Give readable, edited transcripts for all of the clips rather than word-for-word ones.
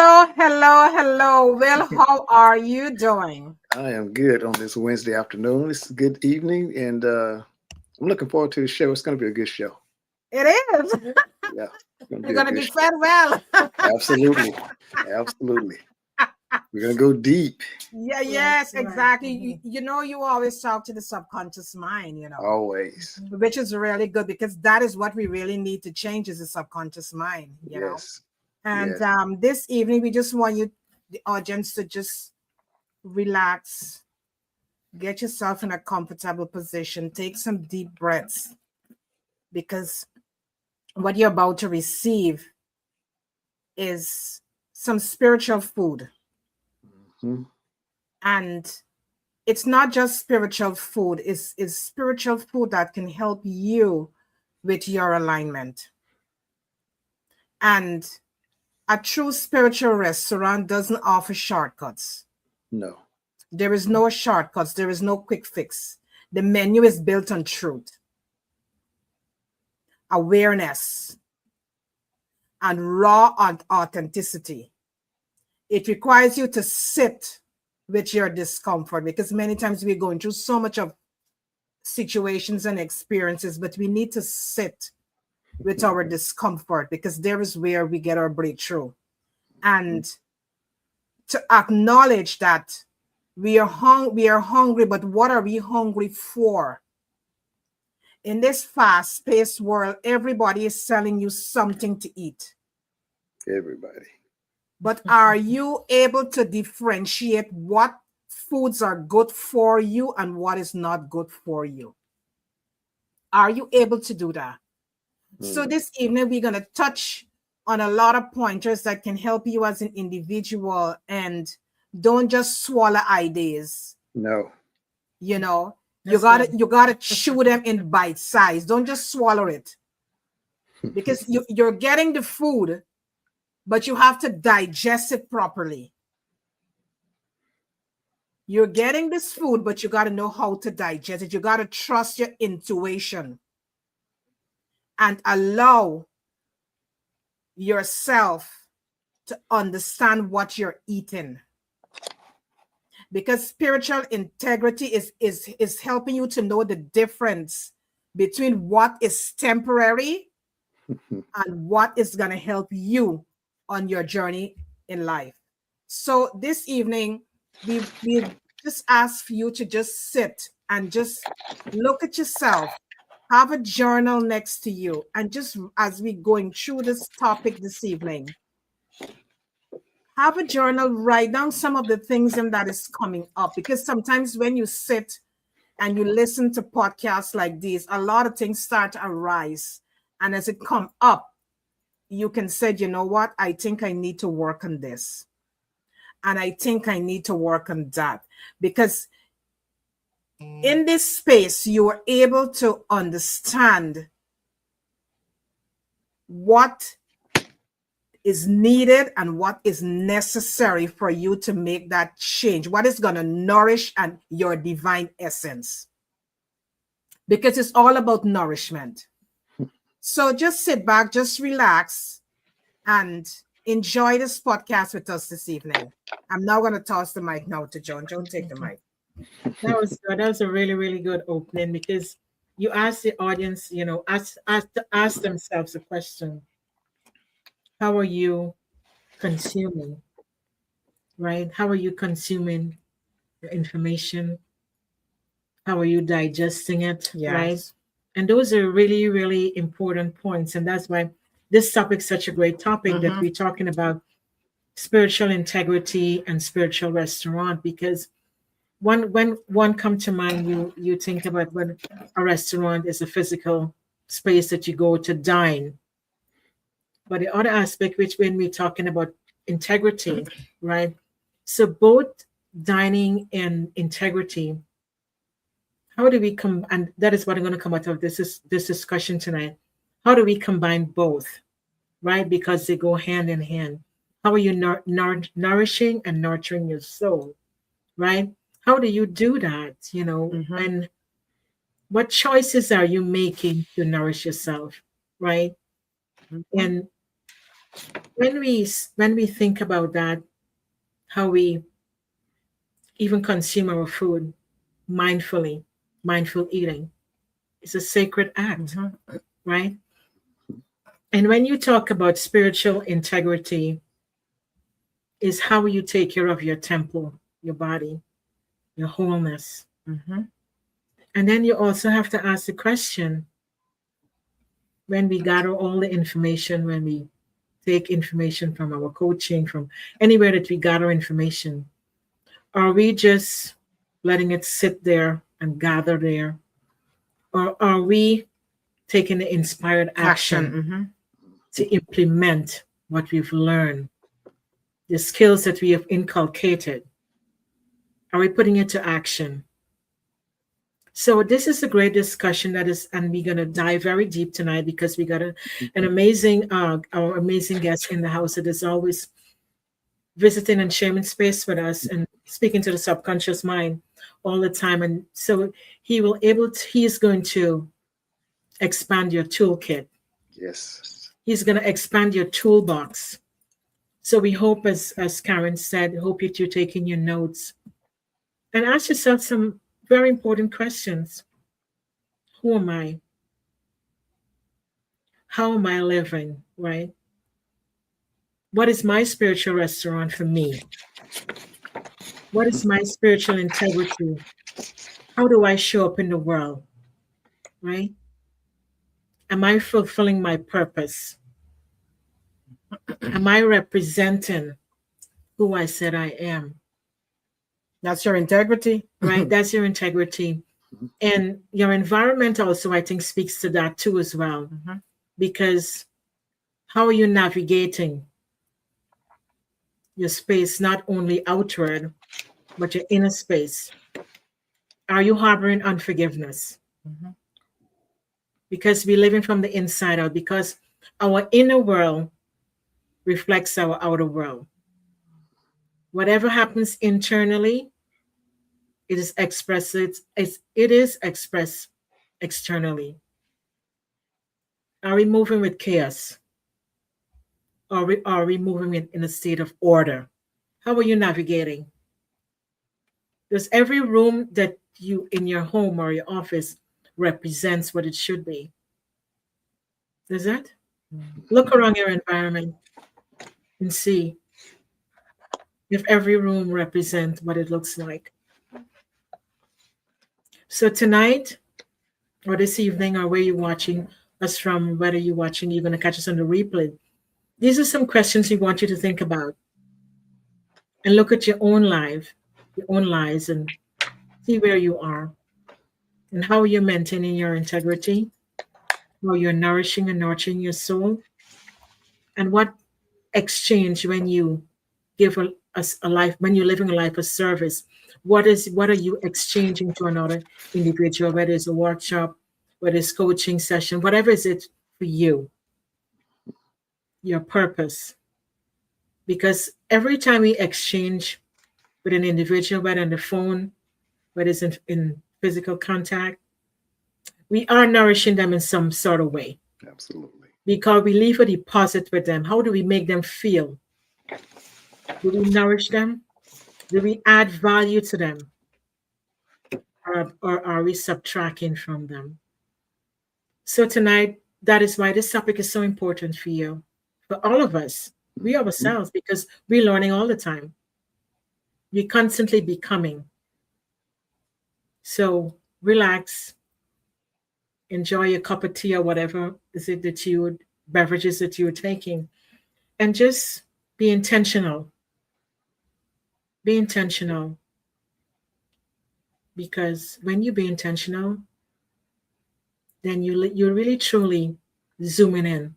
Hello. Well, how are you doing? I am good on this Wednesday afternoon. It's a good evening, and I'm looking forward to the show. It's going to be a good show. It is. Yeah, it's going to You're be a gonna good be show. fed well. Absolutely, absolutely. We're going to go deep. Yeah, Right, yes, right. exactly. You always talk to the subconscious mind, Always. which is really good because that is what we really need to change is the subconscious mind. Yes, And yes. this evening, we just want you, the audience, to just relax, get yourself in a comfortable position, take some deep breaths because what you're about to receive is some spiritual food. Hmm. And it's not just spiritual food, it's spiritual food that can help you with your alignment. And a true spiritual restaurant doesn't offer shortcuts. No. There is no shortcuts, there is no quick fix. The menu is built on truth, awareness, and raw authenticity. It requires you to sit with your discomfort because many times we're going through so much of situations and experiences, but we need to sit with our discomfort because there is where we get our breakthrough. And to acknowledge that we are hungry, but what are we hungry for? In this fast-paced world, everybody is selling you something to eat. Everybody. But are you able to differentiate what foods are good for you and what is not good for you? Are you able to do that? So Mm. this evening, we're going to touch on a lot of pointers that can help you as an individual and don't just swallow ideas. No. You know, That's good. you gotta chew them in bite size. Don't just swallow it because you're getting the food, but you have to digest it properly. You're getting this food, but you got to know how to digest it. You got to trust your intuition and allow yourself to understand what you're eating. Because spiritual integrity is helping you to know the difference between what is temporary and what is going to help you on your journey in life. So this evening, we just ask for you to just sit and just look at yourself. Have a journal next to you, and just as we going through this topic this evening, have a journal. Write down some of the things and that is coming up because sometimes when you sit and you listen to podcasts like these, a lot of things start to arise, and as it come up, you can say, you know what, I think I need to work on this. And I think I need to work on that. Because in this space, you are able to understand what is needed and what is necessary for you to make that change, what is going to nourish and your divine essence. Because it's all about nourishment. So just sit back, just relax, and enjoy this podcast with us this evening. I'm now going to toss the mic now to Joan. Joan, take the Okay. mic. That was good. That was a really, really good opening because you ask the audience, ask themselves a question. How are you consuming, right? How are you consuming your information? How are you digesting it, right? Yes. And those are really, really important points. And that's why this topic is such a great topic that Mm-hmm. we're talking about spiritual integrity and spiritual restaurant because when one come to mind, you think about when a restaurant is a physical space that you go to dine. But the other aspect, which when we're talking about integrity, right? So both dining and integrity, how do we come? And that is what I'm going to come out of this discussion tonight. How do we combine both, right? Because they go hand in hand. How are you nourishing and nurturing your soul, right? How do you do that? Mm-hmm. And what choices are you making to nourish yourself, right? Mm-hmm. And when we think about that, how we even consume our food mindfully, mindful eating is a sacred act, right? And when you talk about spiritual integrity, is how you take care of your temple, your body, your wholeness. And then you also have to ask the question, when we gather all the information, when we take information from our coaching, from anywhere that we gather information, are we just letting it sit there and gather there? Or are we taking the inspired action to implement what we've learned, the skills that we have inculcated? Are we putting it to action? So this is a great discussion that is, and we're gonna dive very deep tonight because we got an amazing, our amazing guest in the house that is always visiting and sharing space with us and speaking to the subconscious mind all the time. And so he is going to expand your toolkit. Yes. He's going to expand your toolbox. So we hope, as Karen said, hope that you're taking your notes and ask yourself some very important questions. Who am I? How am I living? Right? What is my spiritual restaurant for me? What is my spiritual integrity? How do I show up in the world? Right? Am I fulfilling my purpose? Am I representing who I said I am? That's your integrity. Right? That's your integrity. And your environment also, I think, speaks to that too as well. Because how are you navigating your space, not only outward, but your inner space? Are you harboring unforgiveness? Because we're living from the inside out, because our inner world reflects our outer world. Whatever happens internally, it is expressed, it is expressed externally. Are we moving with chaos? Or are we moving in a state of order? How are you navigating? Does every room that you in your home or your office represents what it should be? Does that? Look around your environment and see if every room represents what it looks like. So tonight or this evening or where you're watching us from, whether you're watching, you're going to catch us on the replay. These are some questions we want you to think about and look at your own lives and see where you are and how you're maintaining your integrity, how you're nourishing and nurturing your soul, and what exchange when you give a life, when you're living a life of service, what are you exchanging to another individual, whether it's a workshop, whether it's coaching session, whatever is it for you, your purpose. Because every time we exchange with an individual, whether on the phone, whether it's in physical contact, we are nourishing them in some sort of way. Absolutely. Because we leave a deposit with them. How do we make them feel? Do we nourish them? Do we add value to them? Or are we subtracting from them? So tonight, that is why this topic is so important for you, for all of us, we ourselves, because we're learning all the time. We're constantly becoming. So relax, enjoy your cup of tea or whatever is it that beverages that you're taking, and just be intentional. Be intentional. Because when you be intentional, then you're really truly zooming in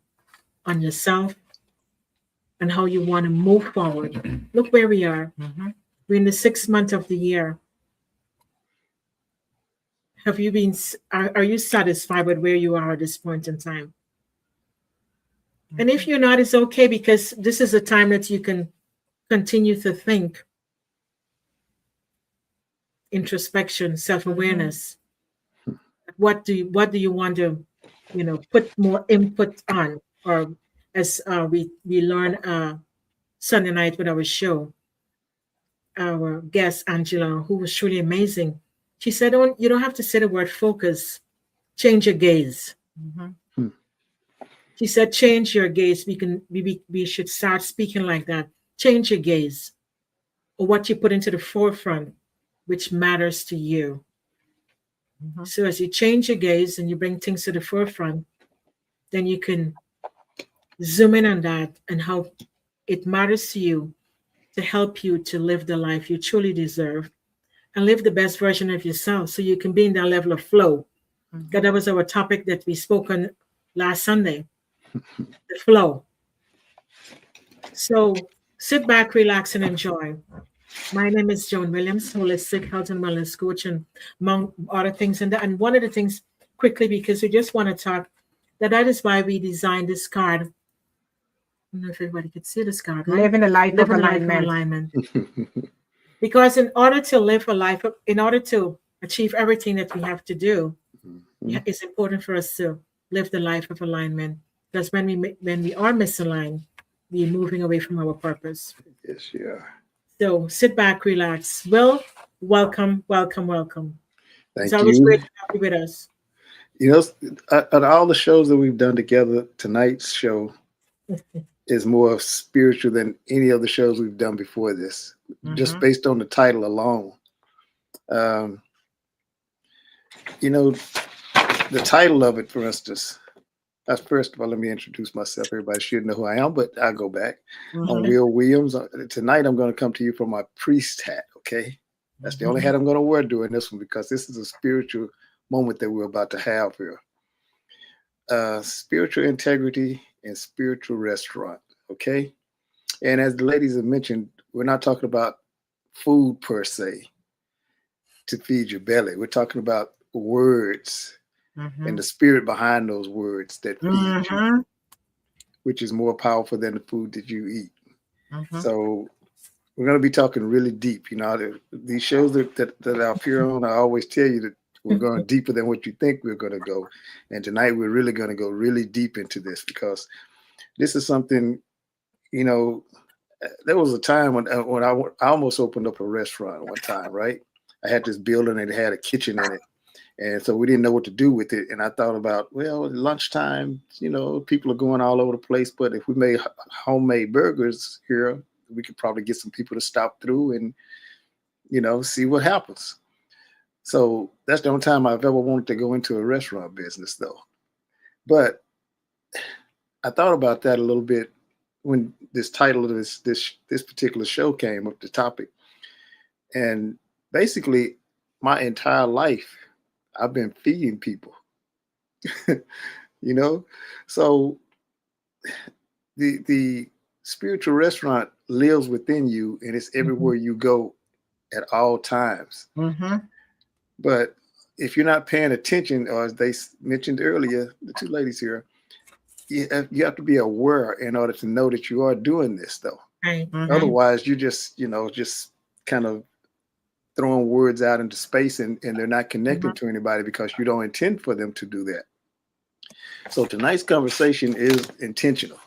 on yourself and how you want to move forward. Look where we are. We're in the 6th month of the year. Are you satisfied with where you are at this point in time? And if you're not, it's okay, because this is a time that you can continue to think, introspection, self-awareness. What do you want to, put more input on, or as we learn Sunday night with our show, our guest Angela, who was truly amazing. She said, "Don't you don't have to say the word focus. Change your gaze." Mhm. Hmm. She said, "Change your gaze. We should start speaking like that. Change your gaze, or what you put into the forefront, which matters to you. Mhm. So as you change your gaze and you bring things to the forefront, then you can zoom in on that and how it matters to you to help you to live the life you truly deserve and live the best version of yourself so you can be in that level of flow." Mhm. That was our topic that we spoke on last Sunday, the flow. So sit back, relax, and enjoy. My name is Joan Williams, holistic health and wellness coach, and among other things. And one of the things, quickly, because we just want to talk, that is why we designed this card. I don't know if everybody could see this card, right? Living a life of Living a life of alignment. alignment. Because in order to live a life, in order to achieve everything that we have to do, Mhm. it's important for us to live the life of alignment. Because when we are misaligned, we're moving away from our purpose. Yes, you are. So sit back, relax. Well, welcome, welcome, welcome. It's Thank always you. great to have you with us. You know, out of all the shows that we've done together, tonight's show is more spiritual than any of the shows we've done before this, just Mhm. based on the title alone. Um, you know, the title of it, for instance, that's first of all, let me introduce myself. Everybody should know who I am, but I'll go back. I'm Mhm. Okay. Will Williams. Tonight, I'm going to come to you from my priest hat, okay? That's the only Mhm. hat I'm going to wear during this one because this is a spiritual moment that we're about to have here. Spiritual integrity and spiritual restaurant, okay? And as the ladies have mentioned, we're not talking about food per se to feed your belly. We're talking about words and Mhm. the spirit behind those words that feed you, Mhm. which is more powerful than the food that you eat. Mhm. So we're going to be talking really deep. You know, these shows that I appear on, I always tell you that we're going deeper than what you think we're going to go. And tonight we're really going to go really deep into this because this is something, you know, there was a time when I almost opened up a restaurant one time, right? I had this building and it had a kitchen in it. And so we didn't know what to do with it. And I thought about, well, at lunchtime, you know, people are going all over the place. But if we made homemade burgers here, we could probably get some people to stop through and, you know, see what happens. So that's the only time I've ever wanted to go into a restaurant business, though. But I thought about that a little bit when this title of this particular show came up, the topic. And basically, my entire life, I've been feeding people. You know, so the spiritual restaurant lives within you, and it's Mhm. everywhere you go at all times. Mhm. But if you're not paying attention, or as they mentioned earlier, the two ladies here, you have to be aware in order to know that you are doing this, though. Right, Mhm. right. Otherwise, you just, you know, just kind of throwing words out into space and they're not connecting Mhm. to anybody because you don't intend for them to do that. So tonight's conversation is intentional.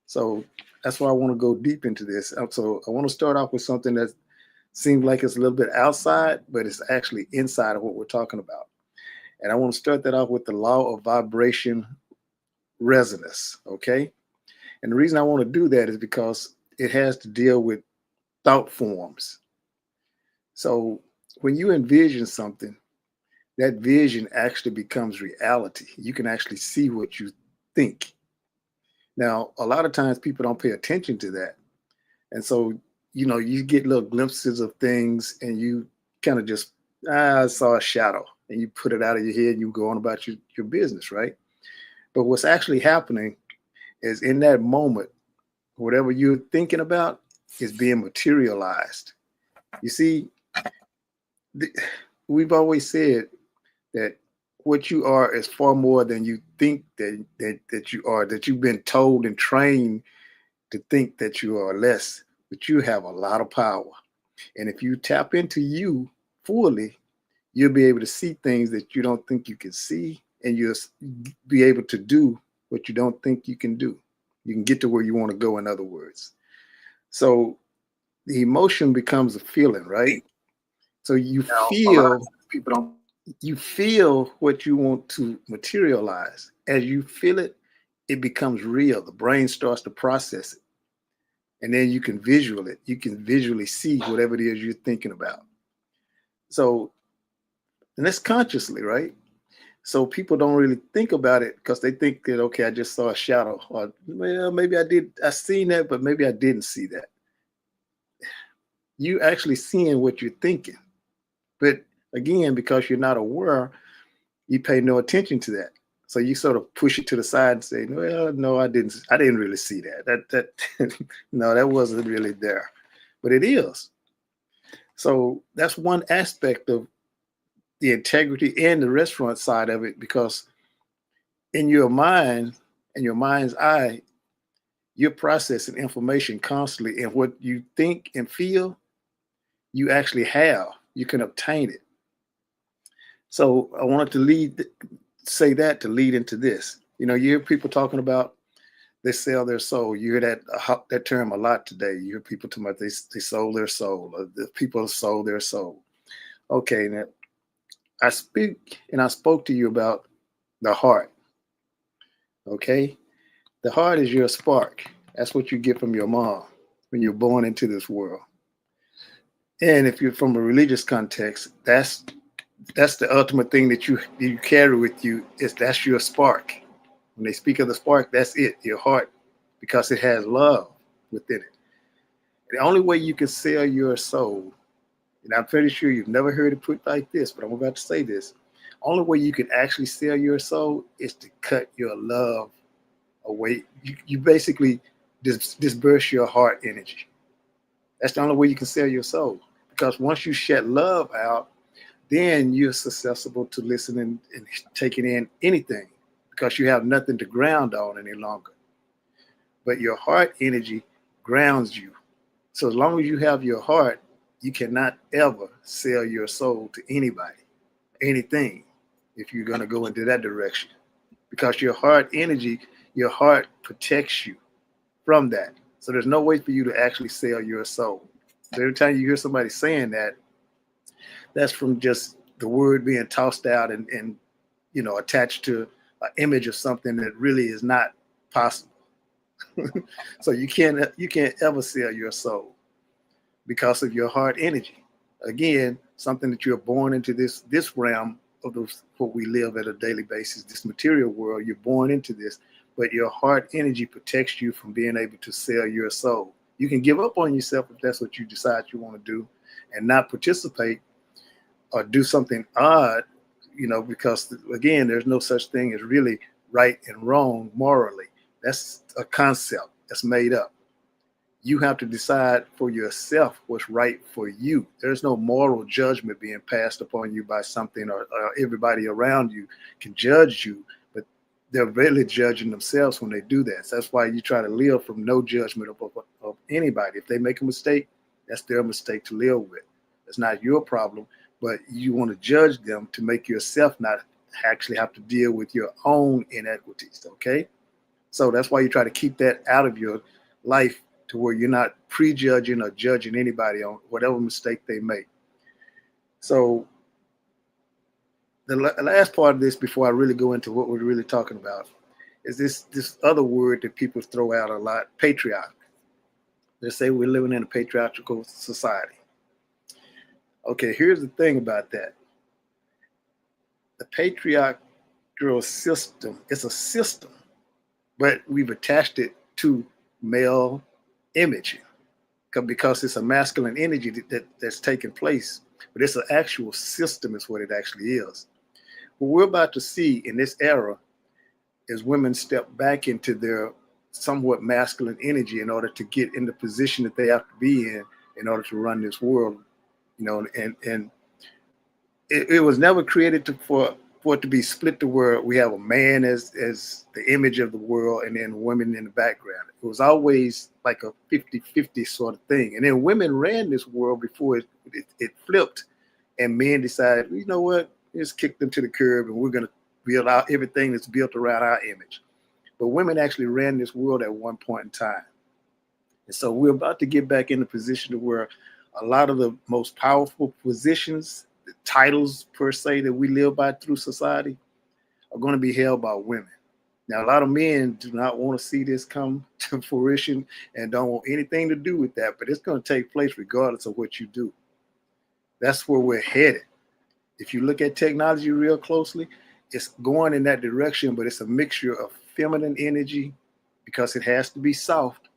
So that's why I want to go deep into this. So I want to start off with something that seems like it's a little bit outside, but it's actually inside of what we're talking about. And I want to start that off with the law of vibration resonance. Okay. And the reason I want to do that is because it has to deal with thought forms. So when you envision something, that vision actually becomes reality. You can actually see what you think. Now, a lot of times people don't pay attention to that. And so, you know, you get little glimpses of things and you kind of just, I saw a shadow and you put it out of your head and you go on about your business, right? But what's actually happening is in that moment, whatever you're thinking about is being materialized. You see, th- we've always said that what you are is far more than you think that you are, that you've been told and trained to think that you are less, but you have a lot of power. And if you tap into you fully, you'll be able to see things that you don't think you can see, and you'll be able to do what you don't think you can do. You can get to where you want to go, in other words. So the emotion becomes a feeling, right? So Now, a lot of people don't. you feel what you want to materialize. As you feel it, it becomes real. The brain starts to process it. And then you can visual it. You can visually see whatever it is you're thinking about. So, and that's consciously, right? So people don't really think about it because they think that, okay, I just saw a shadow, or well, maybe I seen that, but maybe I didn't see that. You actually seeing what you're thinking. But again, because you're not aware, you pay no attention to that. So you sort of push it to the side and say, well, no, I didn't really see that. That no, that wasn't really there. But it is. So that's one aspect of the integrity and the restaurant side of it, because in your mind and your mind's eye, you're processing information constantly, and what you think and feel, you actually have. You can obtain it. So I wanted to say that to lead into this. You know, you hear people talking about they sell their soul. You hear that term a lot today. You hear people talking about they sold their soul, or the people sold their soul. Okay, now I spoke to you about the heart. Okay, the heart is your spark. That's what you get from your mom when you're born into this world. And if you're from a religious context, that's the ultimate thing that you carry with you, is that's your spark. When they speak of the spark, that's it, your heart, because it has love within it. The only way you can sell your soul, and I'm pretty sure you've never heard it put like this, but I'm about to say this. Only way you can actually sell your soul is to cut your love away. You basically disperse your heart energy. That's the only way you can sell your soul. Because once you shut love out, then you're susceptible to listening and taking in anything, because you have nothing to ground on any longer. But your heart energy grounds you. So as long as you have your heart, you cannot ever sell your soul to anybody, anything, if you're going to go into that direction. Because your heart energy, your heart protects you from that. So there's no way for you to actually sell your soul. So every time you hear somebody saying that, that's from just the word being tossed out and attached to an image of something that really is not possible. So you can't ever sell your soul because of your heart energy. Again, something that you're born into this realm of what we live at a daily basis, this material world. You're born into this, but your heart energy protects you from being able to sell your soul. You can give up on yourself if that's what you decide you want to do, and not participate or do something odd, because again, there's no such thing as really right and wrong morally. That's a concept that's made up. You have to decide for yourself what's right for you. There's no moral judgment being passed upon you by something, or everybody around you can judge you, but they're really judging themselves when they do that. So that's why you try to live from no judgment of anybody. If they make a mistake, that's their mistake to live with. It's not your problem, but you want to judge them to make yourself not actually have to deal with your own inequities, okay? So that's why you try to keep that out of your life, to where you're not prejudging or judging anybody on whatever mistake they make. So the last part of this, before I really go into what we're really talking about, is this other word that people throw out a lot, patriarch. They say we're living in a patriarchal society. Okay, here's the thing about that. The patriarchal system, it's a system, but we've attached it to male image because it's a masculine energy that's taking place. But it's an actual system is what it actually is. What we're about to see in this era is women step back into their somewhat masculine energy in order to get in the position that they have to be in order to run this world. And it was never created for it to be split to where we have a man as the image of the world and then women in the background. It was always like a 50-50 sort of thing. And then women ran this world before it flipped, and men decided, you know what, just kick them to the curb, and we're going to build out everything that's built around our image. but women actually ran this world at one point in time. And so we're about to get back in the position to where a lot of the most powerful positions, the titles per se that we live by through society are going to be held by women. Now, a lot of men do not want to see this come to fruition and don't want anything to do with that, but it's going to take place regardless of what you do. That's where we're headed. If you look at technology real closely, it's going in that direction, but it's a mixture of feminine energy because it has to be soft.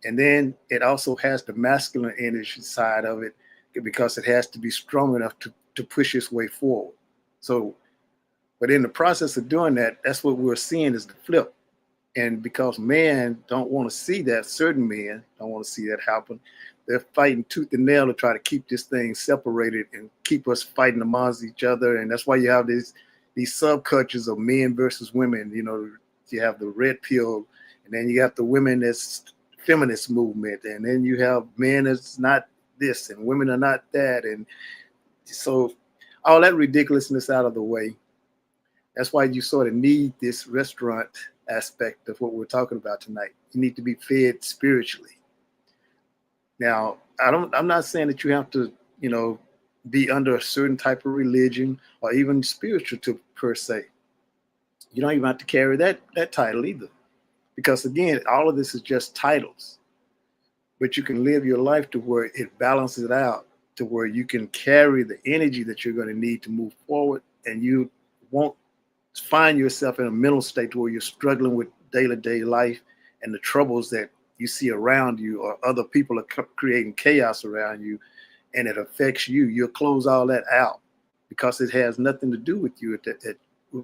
And then it also has the masculine energy side of it because it has to be strong enough to push its way forward. So, but in the process of doing that, that's what we're seeing is the flip. And because men don't want to see that, certain men don't want to see that happen, they're fighting tooth and nail to try to keep this thing separated and keep us fighting amongst each other. And that's why you have these subcultures of men versus women. You know, you have the red pill, and then you got the women that's feminist movement, and then you have men that's not this and women are not that. And so all that ridiculousness out of the way. That's why you sort of need this restaurant aspect of what we're talking about tonight. You need to be fed spiritually. Now, I'm not saying that you have to, you know, be under a certain type of religion or even spiritual per se. You don't even have to carry that title either. Because again, all of this is just titles. But you can live your life to where it balances it out, to where you can carry the energy that you're going to need to move forward, and you won't find yourself in a mental state where you're struggling with day-to-day life and the troubles that you see around you, or other people are creating chaos around you, and it affects you. You'll close all that out because it has nothing to do with you at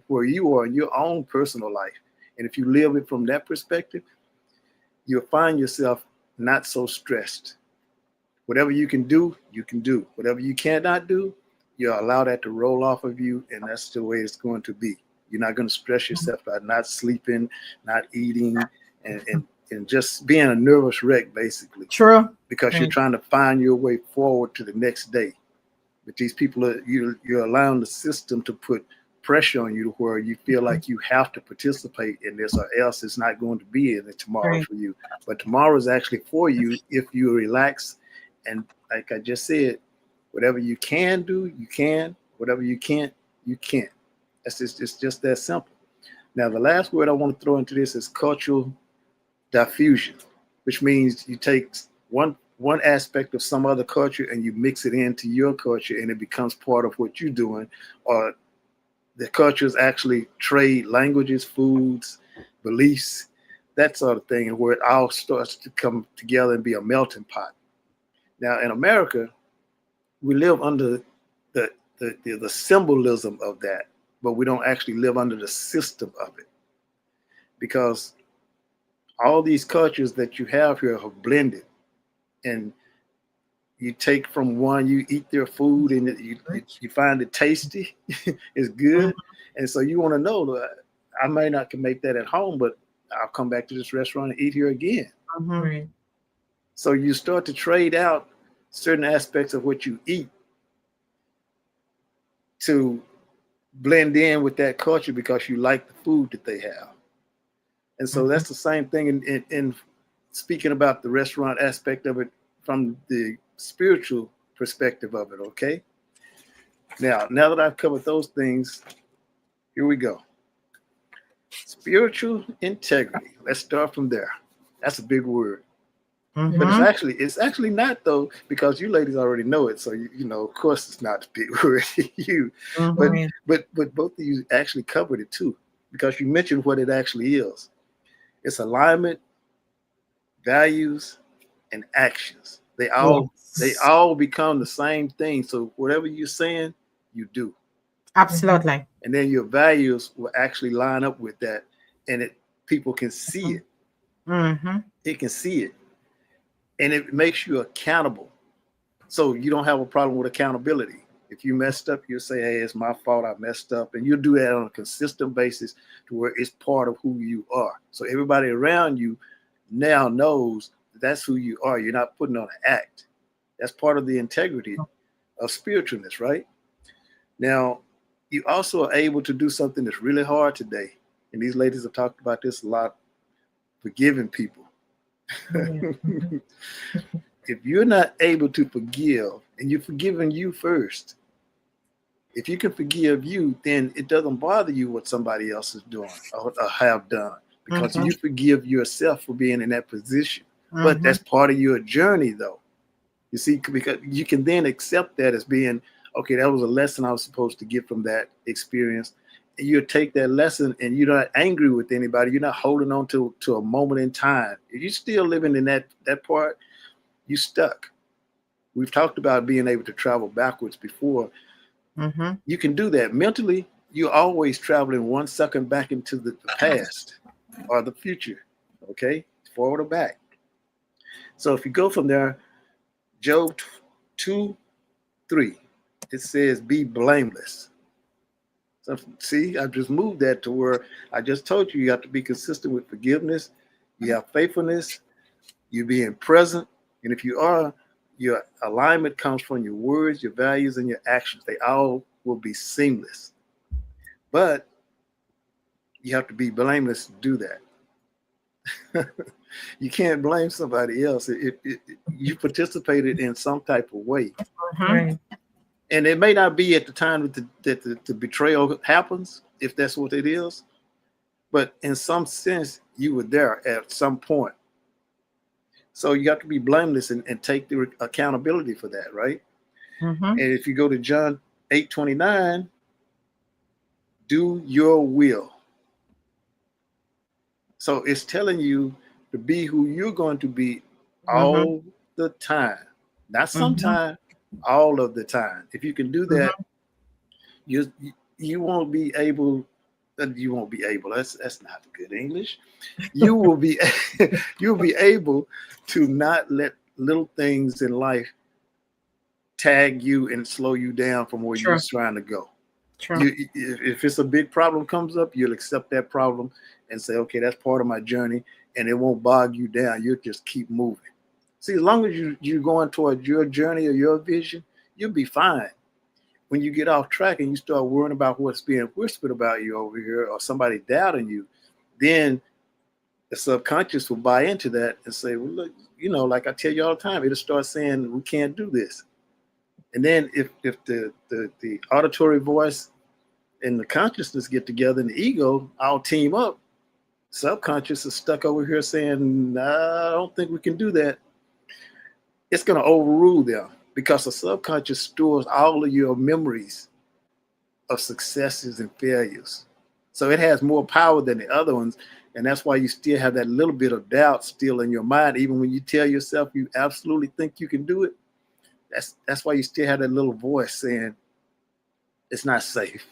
where you are in your own personal life. And if you live it from that perspective, you'll find yourself not so stressed. Whatever you can do, you can do. Whatever you cannot do, you allow that to roll off of you, and that's the way it's going to be. You're not going to stress yourself by not sleeping, not eating, and just being a nervous wreck, basically. True. Because you're trying to find your way forward to the next day. But these people you're allowing the system to put pressure on you to where you feel like you have to participate in this, or else it's not going to be in it tomorrow for you. But tomorrow is actually for you if you relax. And like I just said, whatever you can do, you can. Whatever you can't, you can't. It's just that simple. Now, the last word I want to throw into this is cultural diffusion, which means you take one aspect of some other culture and you mix it into your culture, and it becomes part of what you're doing. Or the cultures actually trade languages, foods, beliefs, that sort of thing, and where it all starts to come together and be a melting pot. Now, in America, we live under the symbolism of that, but we don't actually live under the system of it, because all these cultures that you have here are blended, and you take from one, you eat their food, and you find it tasty, it's good, and so you want to know, I may not can make that at home, but I'll come back to this restaurant and eat here again. So you start to trade out certain aspects of what you eat to blend in with that culture because you like the food that they have. And so that's the same thing in speaking about the restaurant aspect of it from the spiritual perspective of it, okay? Now that I've covered those things, here we go. Spiritual integrity. Let's start from there. That's a big word. But it's actually not, though, because you ladies already know it. So you know, of course, it's not a big word to you. But both of you actually covered it too, because you mentioned what it actually is. It's alignment, values, and actions. They all become the same thing. So whatever you're saying, you do. Absolutely. And then your values will actually line up with that, and people can see it. It can see it. And it makes you accountable. So you don't have a problem with accountability. If you messed up, you'll say, hey, it's my fault, I messed up. And you'll do that on a consistent basis to where it's part of who you are. So everybody around you now knows that's who you are. You're not putting on an act. That's part of the integrity of spiritualness, right? Now, you also are able to do something that's really hard today. and these ladies have talked about this a lot, forgiving people. Yeah. If you're not able to forgive, and you're forgiving you first, if you can forgive you, then it doesn't bother you what somebody else is doing or have done, because Mhm. you forgive yourself for being in that position. But Mhm. that's part of your journey, though. You see, because you can then accept that as being, okay, that was a lesson I was supposed to get from that experience. And you take that lesson, and you're not angry with anybody. You're not holding on to a moment in time. If you're still living in that part, you stuck. We've talked about being able to travel backwards before. Mhm. You can do that mentally. You're always traveling 1 second back into the past or the future. Okay, forward or back. So if you go from there, Job 2:3, it says, "Be blameless." So see, I just moved that to where I just told you have to be consistent with forgiveness. You have faithfulness. You being present, and if you are, your alignment comes from your words, your values, and your actions. They all will be seamless. But you have to be blameless to do that. You can't blame somebody else. You participated in some type of way. Mhm. Right. And it may not be at the time that the betrayal happens, if that's what it is. But in some sense, you were there at some point. So you have to be blameless and take the accountability for that, right? Mhm. And if you go to John 8:29, do your will. So it's telling you to be who you're going to be Mhm. all the time, not Mhm. sometime, all of the time. If you can do that, Mhm. you you won't be able. You won't be able. That's not good English. You will be you'll be able to not let little things in life tag you and slow you down from where you're Sure. trying to go. Sure. If it's a big problem comes up, you'll accept that problem and say, okay, that's part of my journey, and it won't bog you down. You'll just keep moving. See, as long as you're going towards your journey or your vision, you'll be fine. When you get off track and you start worrying about what's being whispered about you over here or somebody doubting you, then the subconscious will buy into that and say, well, look, like I tell you all the time, it'll start saying, we can't do this. And then if the auditory voice and the consciousness get together and the ego all team up, subconscious is stuck over here saying, nah, I don't think we can do that. It's going to overrule them because the subconscious stores all of your memories of successes and failures. So it has more power than the other ones. And that's why you still have that little bit of doubt still in your mind, even when you tell yourself you absolutely think you can do it. That's why you still have that little voice saying it's not safe.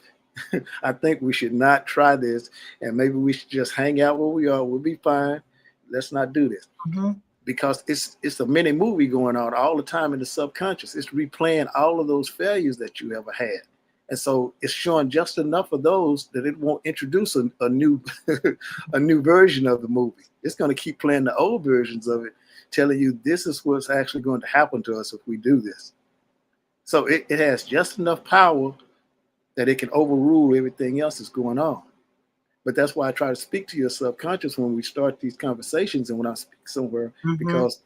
I think we should not try this, and maybe we should just hang out where we are. We'll be fine. Let's not do this Mhm. because it's a mini movie going on all the time in the subconscious. It's replaying all of those failures that you ever had, and so it's showing just enough of those that it won't introduce a new a new version of the movie. It's going to keep playing the old versions of it, telling you this is what's actually going to happen to us if we do this. So it has just enough power that it can overrule everything else that's going on. But that's why I try to speak to your subconscious when we start these conversations and when I speak somewhere, Mhm. because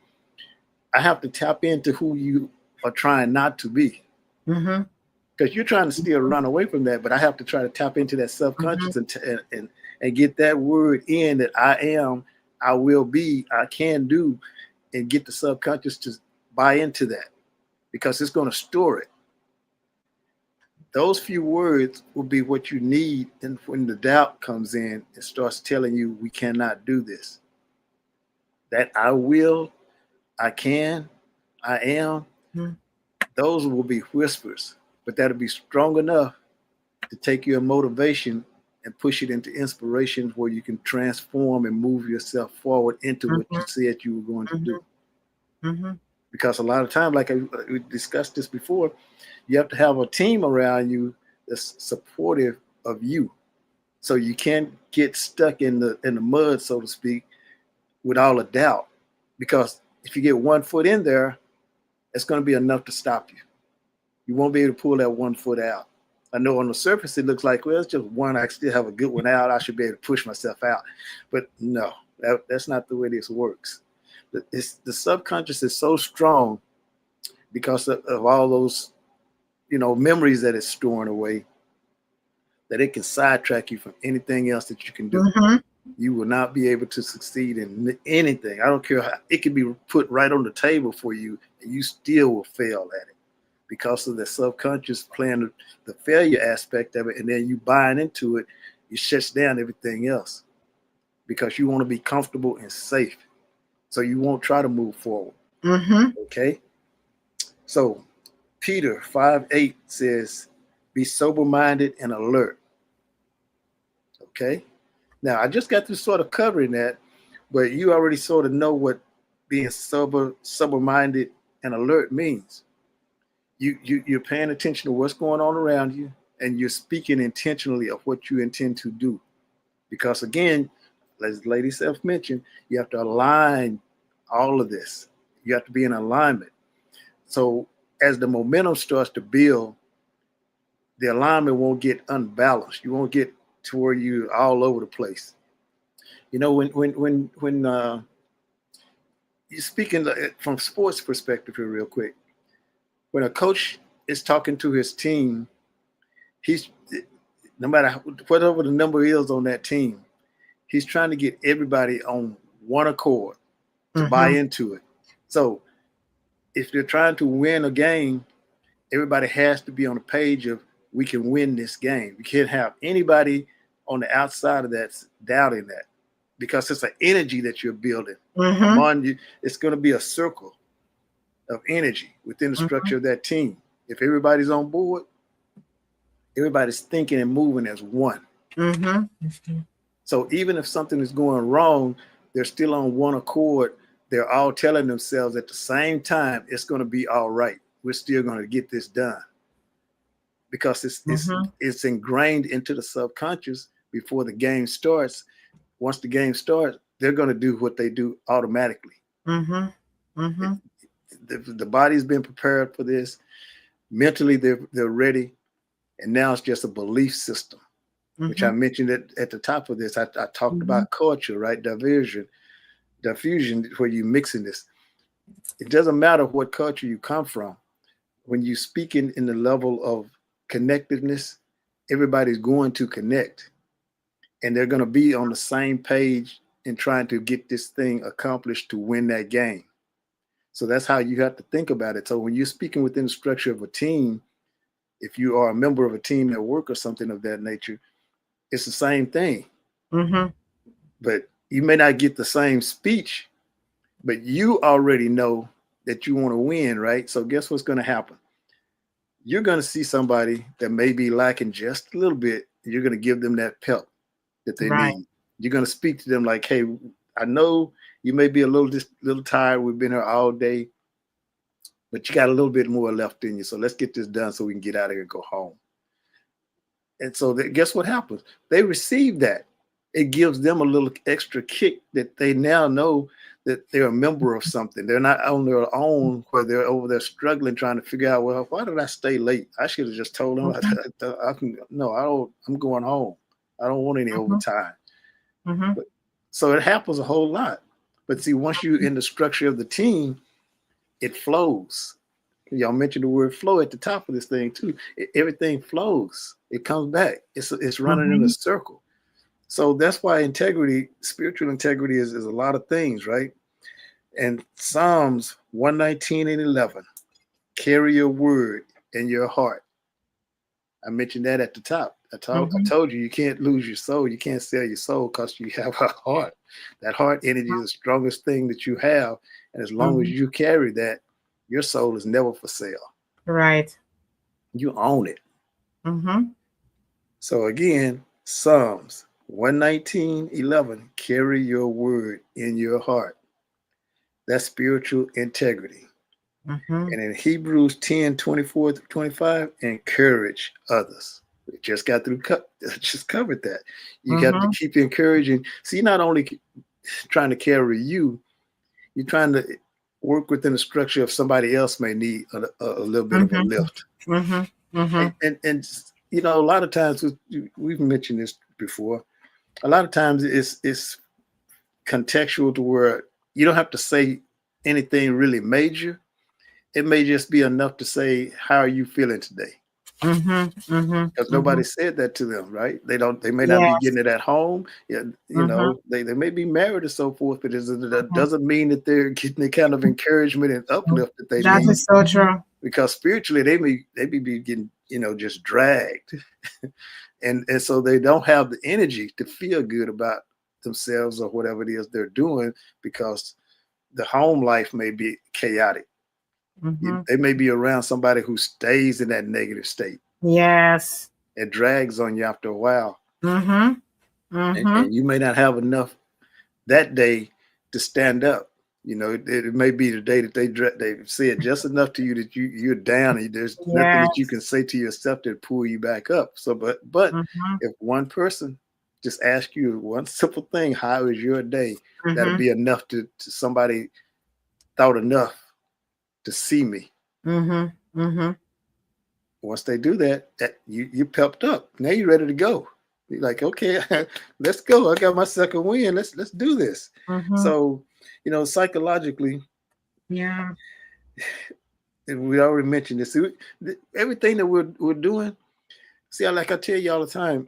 I have to tap into who you are trying not to be. Mhm. Because you're trying to still run away from that, but I have to try to tap into that Mhm. subconscious and get that word in that I am, I will be, I can do, and get the subconscious to buy into that because it's going to store it. Those few words will be what you need. And when the doubt comes in, it starts telling you, we cannot do this. That I will, I can, I am, Mhm. those will be whispers, but that'll be strong enough to take your motivation and push it into inspiration where you can transform and move yourself forward into what you Mhm. said you were going to do. Mhm. Mhm. Because a lot of time, like we discussed this before, you have to have a team around you that's supportive of you. So you can't get stuck in the mud, so to speak, with all the doubt. Because if you get 1 foot in there, it's going to be enough to stop you. You won't be able to pull that 1 foot out. I know on the surface it looks like, well, it's just one. I still have a good one out. I should be able to push myself out. But no, that's not the way this works. The subconscious is so strong because of all those, memories that it's storing away, that it can sidetrack you from anything else that you can do. Mm-hmm. You will not be able to succeed in anything. I don't care how it can be put right on the table for you, and you still will fail at it because of the subconscious playing the failure aspect of it. And then you buying into it, it shuts down everything else because you want to be comfortable and safe. So you won't try to move forward. Mm-hmm. Okay. So Peter 5:8 says, be sober-minded and alert. Okay. Now, I just got through sort of covering that, but you already sort of know what being sober-minded and alert means. You're paying attention to what's going on around you, and you're speaking intentionally of what you intend to do. Because again, as Lady Self mentioned, you have to align all of this. You have to be in alignment. So as the momentum starts to build, the alignment won't get unbalanced. You won't get to where you're all over the place. When you're speaking from sports perspective here real quick, when a coach is talking to his team, he's, no matter whatever the number is on that team, he's trying to get everybody on one accord to buy into it. So if they're trying to win a game, everybody has to be on the page of, we can win this game. You can't have anybody on the outside of that doubting that, because it's an energy that you're building among you. It's going to be a circle of energy within the structure of that team. If everybody's on board, everybody's thinking and moving as one. So even if something is going wrong, they're still on one accord. They're all telling themselves at the same time, it's going to be all right. We're still going to get this done. Because it's ingrained into the subconscious before the game starts. Once the game starts, they're going to do what they do automatically. The body's been prepared for this. Mentally, they're ready. And now it's just a belief system, which I mentioned at the top of this. I talked about culture, right? Diffusion, where you're mixing this. It doesn't matter what culture you come from. When you speak in the level of connectedness, everybody's going to connect, and they're going to be on the same page in trying to get this thing accomplished to win that game. So that's how you have to think about it. So when you're speaking within the structure of a team, if you are a member of a team at work or something of that nature, it's the same thing. But you may not get the same speech, but you already know that you want to win, right? So guess what's going to happen? You're going to see somebody that may be lacking just a little bit. And you're going to give them that pep that they need. You're going to speak to them like, hey, I know you may be a little tired. We've been here all day, but you got a little bit more left in you. So let's get this done so we can get out of here and go home. And so guess what happens? They receive that. It gives them a little extra kick that they now know that they're a member of something. They're not on their own where they're over there struggling, trying to figure out, well, why did I stay late? I should have just told them, I'm going home. I don't want any overtime. So it happens a whole lot. But see, once you're in the structure of the team, it flows. Y'all mentioned the word flow at the top of this thing too. Everything flows. It comes back. It's running in a circle. So that's why spiritual integrity is a lot of things, right? And Psalms 119:11, carry your word in your heart. I mentioned that at the top. I told you can't lose your soul. You can't sell your soul because you have a heart. That heart energy is the strongest thing that you have. And as long as you carry that, your soul is never for sale. Right. You own it. So again, Psalms 119:11, carry your word in your heart. That's spiritual integrity. And in Hebrews 10:24-25, encourage others. We just got through, just covered that. You got to keep encouraging. So you're not only trying to carry you, you're trying to work within the structure of somebody else may need a little bit of a lift. And you know, a lot of times we've mentioned this before. A lot of times it's contextual to where you don't have to say anything really major. It may just be enough to say, "How are you feeling today?" Because nobody said that to them, right? They don't. They may not be Yes. getting it at home. Yeah, you know, they may be married or so forth, but that doesn't mean that they're getting the kind of encouragement and uplift that they That need. is so true. Because spiritually, they may be getting, you know, just dragged, and so they don't have the energy to feel good about themselves or whatever it is they're doing, because the home life may be chaotic. They may be around somebody who stays in that negative state. Yes. It drags on you after a while. Mm-hmm. And you may not have enough that day to stand up. You know, it may be the day that they said just enough to you that you're down, and there's nothing that you can say to yourself to pull you back up. So, but if one person just asks you one simple thing, "How is your day?" That'll be enough to somebody thought enough to see me. Once they do that, you pepped up. Now you're ready to go. You're like, okay, let's go. I got my second win. Let's do this. So, you know, psychologically, Yeah. and we already mentioned this. Everything that we're doing. See, like I tell you all the time,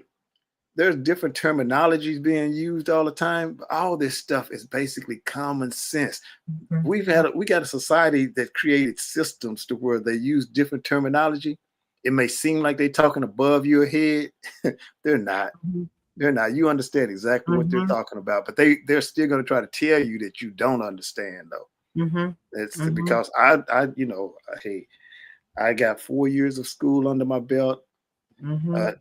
there's different terminologies being used all the time. But all this stuff is basically common sense. We got a society that created systems to where they use different terminology. It may seem like they're talking above your head. They're not. They're not. You understand exactly what they're talking about, but they're still going to try to tell you that you don't understand, though. It's because you know, hey, I got 4 years of school under my belt,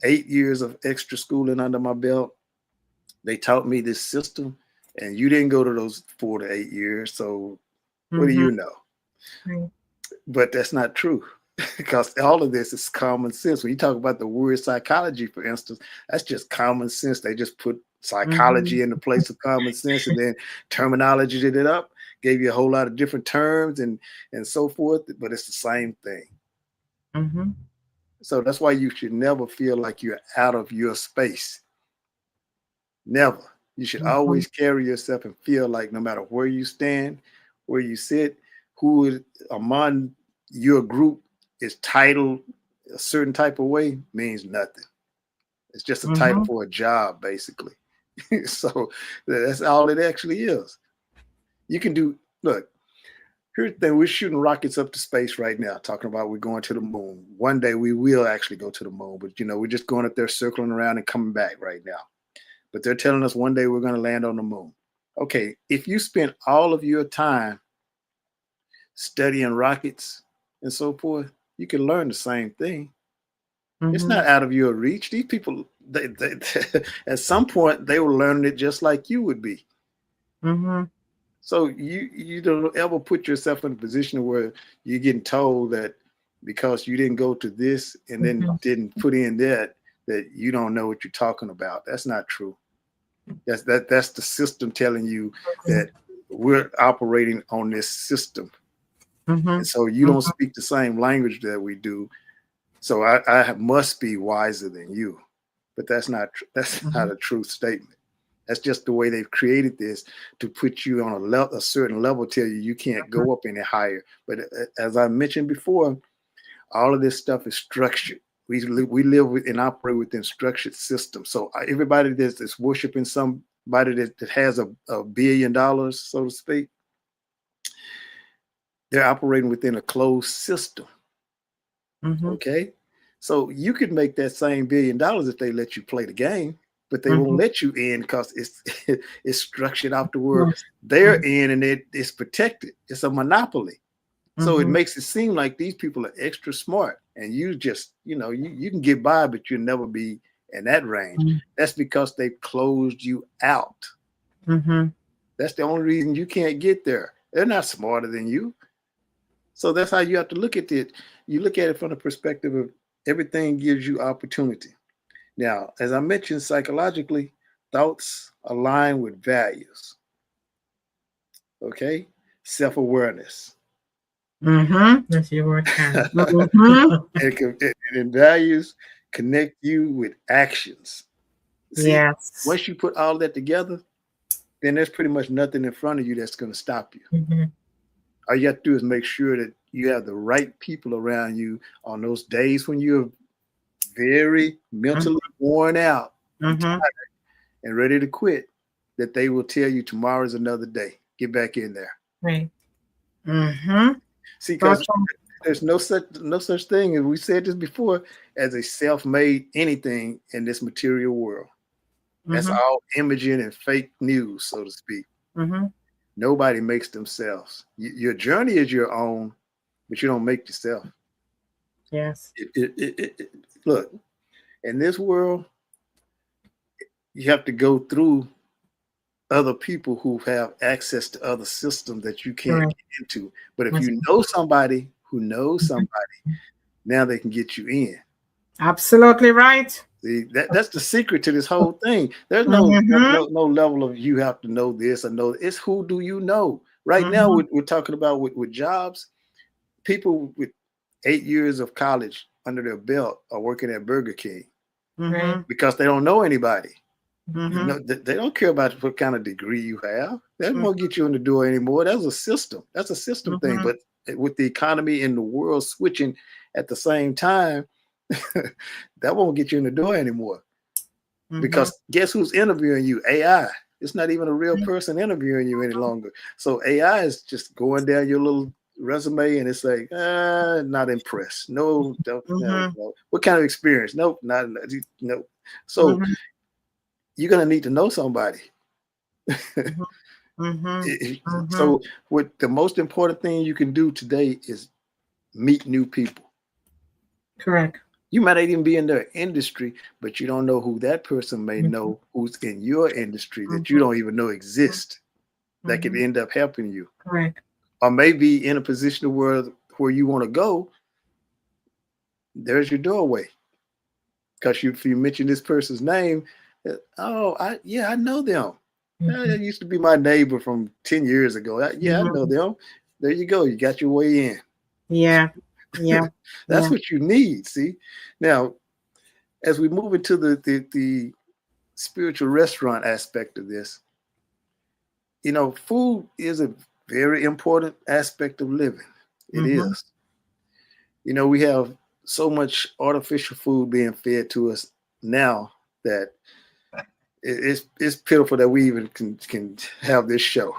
8 years of extra schooling under my belt. They taught me this system, and you didn't go to those 4 to 8 years. So what do you know? But that's not true. Because all of this is common sense. When you talk about the word psychology, for instance, that's just common sense. They just put psychology in the place of common sense, and then terminology did it up, gave you a whole lot of different terms and so forth, but it's the same thing. So that's why you should never feel like you're out of your space. Never. You should always carry yourself and feel like no matter where you stand, where you sit, who is among your group is titled a certain type of way, means nothing. It's just a title for a job, basically. So that's all it actually is. You can do, look, here's the thing. We're shooting rockets up to space right now, talking about we're going to the moon. One day we will actually go to the moon, but you know, we're just going up there circling around and coming back right now. But they're telling us one day we're going to land on the moon. Okay, if you spend all of your time studying rockets and so forth, you can learn the same thing. It's not out of your reach. These people, they at some point, they were learning it just like you would be. So you don't ever put yourself in a position where you're getting told that because you didn't go to this and then didn't put in that you don't know what you're talking about. That's not true. That's the system telling you that we're operating on this system. And so you don't speak the same language that we do. So I must be wiser than you. But that's not a true statement. That's just the way they've created this to put you on a certain level, tell you can't go up any higher. But as I mentioned before, all of this stuff is structured. We live and operate within structured systems. So everybody that's worshiping somebody that has a $1 billion, so to speak, they're operating within a closed system. Okay, so you could make that same $1 billion if they let you play the game, but they won't let you in because it's structured out the word they're in, and it's protected. It's a monopoly. So it makes it seem like these people are extra smart, and you just, you know, you can get by, but you'll never be in that range. That's because they've closed you out. That's the only reason you can't get there. They're not smarter than you. So that's how you have to look at it. You look at it from the perspective of everything gives you opportunity. Now, as I mentioned, psychologically, thoughts align with values. Okay? Self-awareness. That's your word. And values connect you with actions. See, Yes. once you put all that together, then there's pretty much nothing in front of you that's going to stop you. Mm-hmm. All you have to do is make sure that you have the right people around you on those days when you're very mentally worn out Mm-hmm. and ready to quit, that they will tell you tomorrow's another day. Get back in there. Right. Mm-hmm. See, because there's no such thing, and we said this before, as a self-made anything in this material world. That's Mm-hmm. all imaging and fake news, so to speak. Mm-hmm. Nobody makes themselves. Your journey is your own, but you don't make yourself. Yes. Look, in this world, you have to go through other people who have access to other systems that you can't get into. But if you know somebody who knows somebody, now they can get you in. Absolutely right. See, that's the secret to this whole thing. There's no level of you have to know this or know. It's who do you know? Right now, we're talking about with jobs. People with 8 years of college under their belt are working at Burger King because they don't know anybody. You know, they don't care about what kind of degree you have. That won't get you in the door anymore. That's a system. That's a system thing. But with the economy in the world switching at the same time, that won't get you in the door anymore. Because guess who's interviewing you? AI. It's not even a real person interviewing you any longer. So AI is just going down your little resume and it's like, not impressed. No, no. What kind of experience? Nope, not no. So you're gonna need to know somebody. So what the most important thing you can do today is meet new people. Correct. You might not even be in their industry, but you don't know who that person may know who's in your industry that you don't even know exist that could end up helping you. Correct. Or maybe in a position where you want to go, there's your doorway. Because if you mention this person's name, I know them. That used to be my neighbor from 10 years ago. I know them. There you go. You got your way in. Yeah. That's what you need. See, now as we move into the spiritual restaurant aspect of this, you know, food is a very important aspect of living. It is. You know, we have so much artificial food being fed to us now that it's pitiful that we even can have this show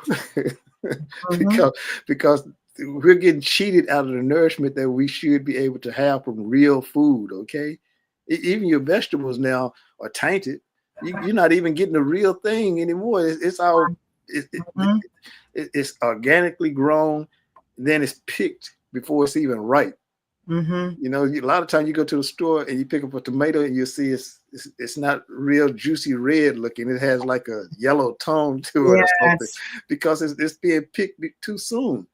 because we're getting cheated out of the nourishment that we should be able to have from real food. Okay, even your vegetables now are tainted. You're not even getting the real thing anymore. It's all it's organically grown, then it's picked before it's even ripe. You know, a lot of times you go to the store and you pick up a tomato and you see it's not real juicy red looking. It has like a yellow tone to it or something because it's being picked too soon.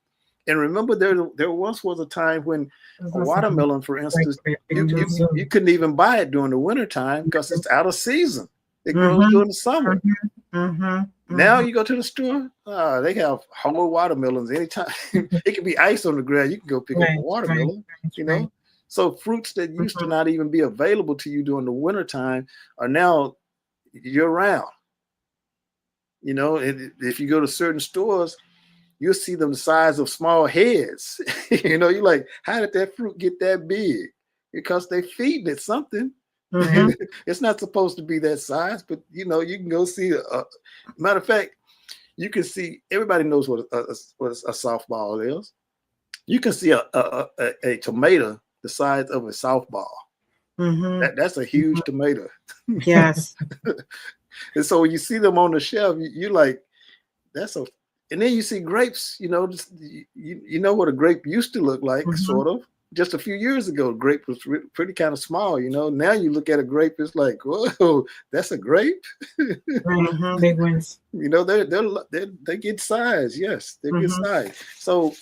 And remember, there once was a time when a watermelon, for instance, you couldn't even buy it during the wintertime because it's out of season. It grows during the summer. Now you go to the store, they have whole watermelons anytime. It can be ice on the ground. You can go pick up a watermelon, you know. So fruits that used to not even be available to you during the wintertime are now year-round. You know, if you go to certain stores, you'll see them the size of small heads. You know, you're like, how did that fruit get that big? Because they feeding it something. It's not supposed to be that size, but you know, you can go see. Matter of fact, you can see. Everybody knows what a softball is. You can see a tomato the size of a softball. That's a huge tomato. Yes. And so when you see them on the shelf, you're like, that's a. And then you see grapes. You know, you know what a grape used to look like, sort of. Just a few years ago, grape was pretty kind of small, you know. Now you look at a grape, it's like, whoa, that's a grape. Big ones. You know, they get size. Yes, they get size. So,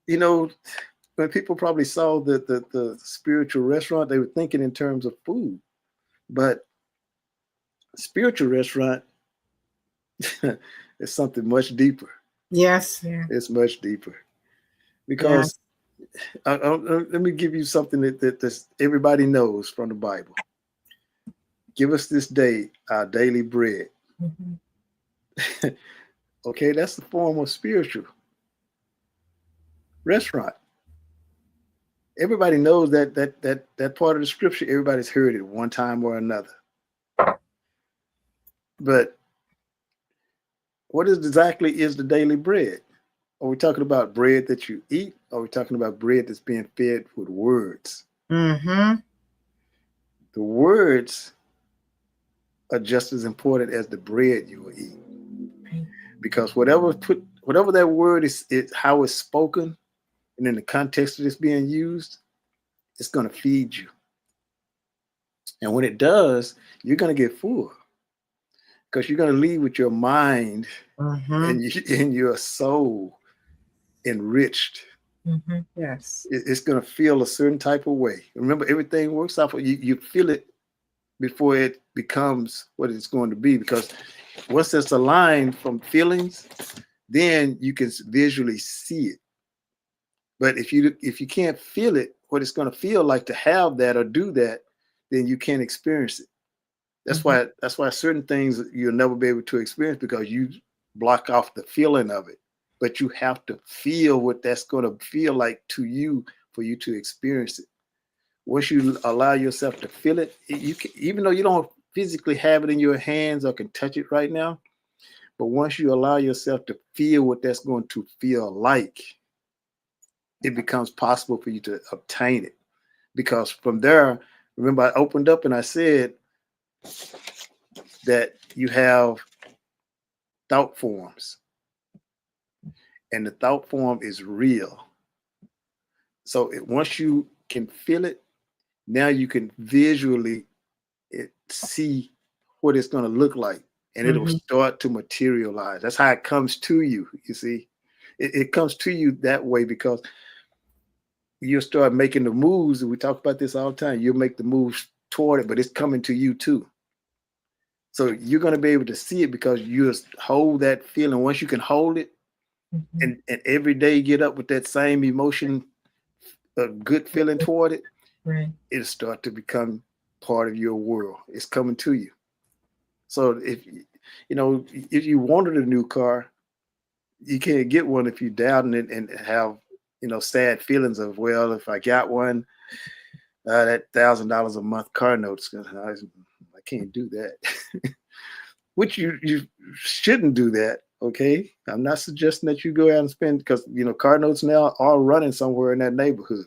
you know, when people probably saw the spiritual restaurant, they were thinking in terms of food, but spiritual restaurant is something much deeper. Yes, It's much deeper because Let me give you something that everybody knows from the Bible. Give us this day our daily bread. Mm-hmm. Okay, that's the form of spiritual restaurant. Everybody knows that part of the scripture. Everybody's heard it one time or another. But what exactly is the daily bread? Are we talking about bread that you eat? Or are we talking about bread that's being fed with words? Mm-hmm. The words are just as important as the bread you will eat. Because whatever that word is how it's spoken, and in the context that it's being used, it's going to feed you. And when it does, you're going to get full because you're going to leave with your mind Mm-hmm. and your soul enriched. Mm-hmm. Yes. It's going to feel a certain type of way. Remember, everything works off of you feel it before it becomes what it's going to be. Because once it's aligned from feelings, then you can visually see it. But if you can't feel it, what it's going to feel like to have that or do that, then you can't experience it. That's why certain things you'll never be able to experience because you block off the feeling of it. But you have to feel what that's going to feel like to you for you to experience it. Once you allow yourself to feel it, you can, even though you don't physically have it in your hands or can touch it right now, but once you allow yourself to feel what that's going to feel like, it becomes possible for you to obtain it. Because from there, remember I opened up and I said that you have thought forms, and the thought form is real. So once you can feel it, now you can visually see what it's going to look like, and it'll start to materialize. That's how it comes to you. You see, it comes to you that way because you'll start making the moves. And we talk about this all the time. You'll make the moves toward it, but it's coming to you too. So you're going to be able to see it because you just hold that feeling. Once you can hold it, and every day get up with that same emotion, a good feeling toward it, Right. it'll start to become part of your world. It's coming to you. So if you wanted a new car, you can't get one if you doubting it and have sad feelings of, well, if I got one, that $1,000 a month car note's I can't do that. Which you shouldn't do that. Okay, I'm not suggesting that you go out and spend because car notes now are running somewhere in that neighborhood.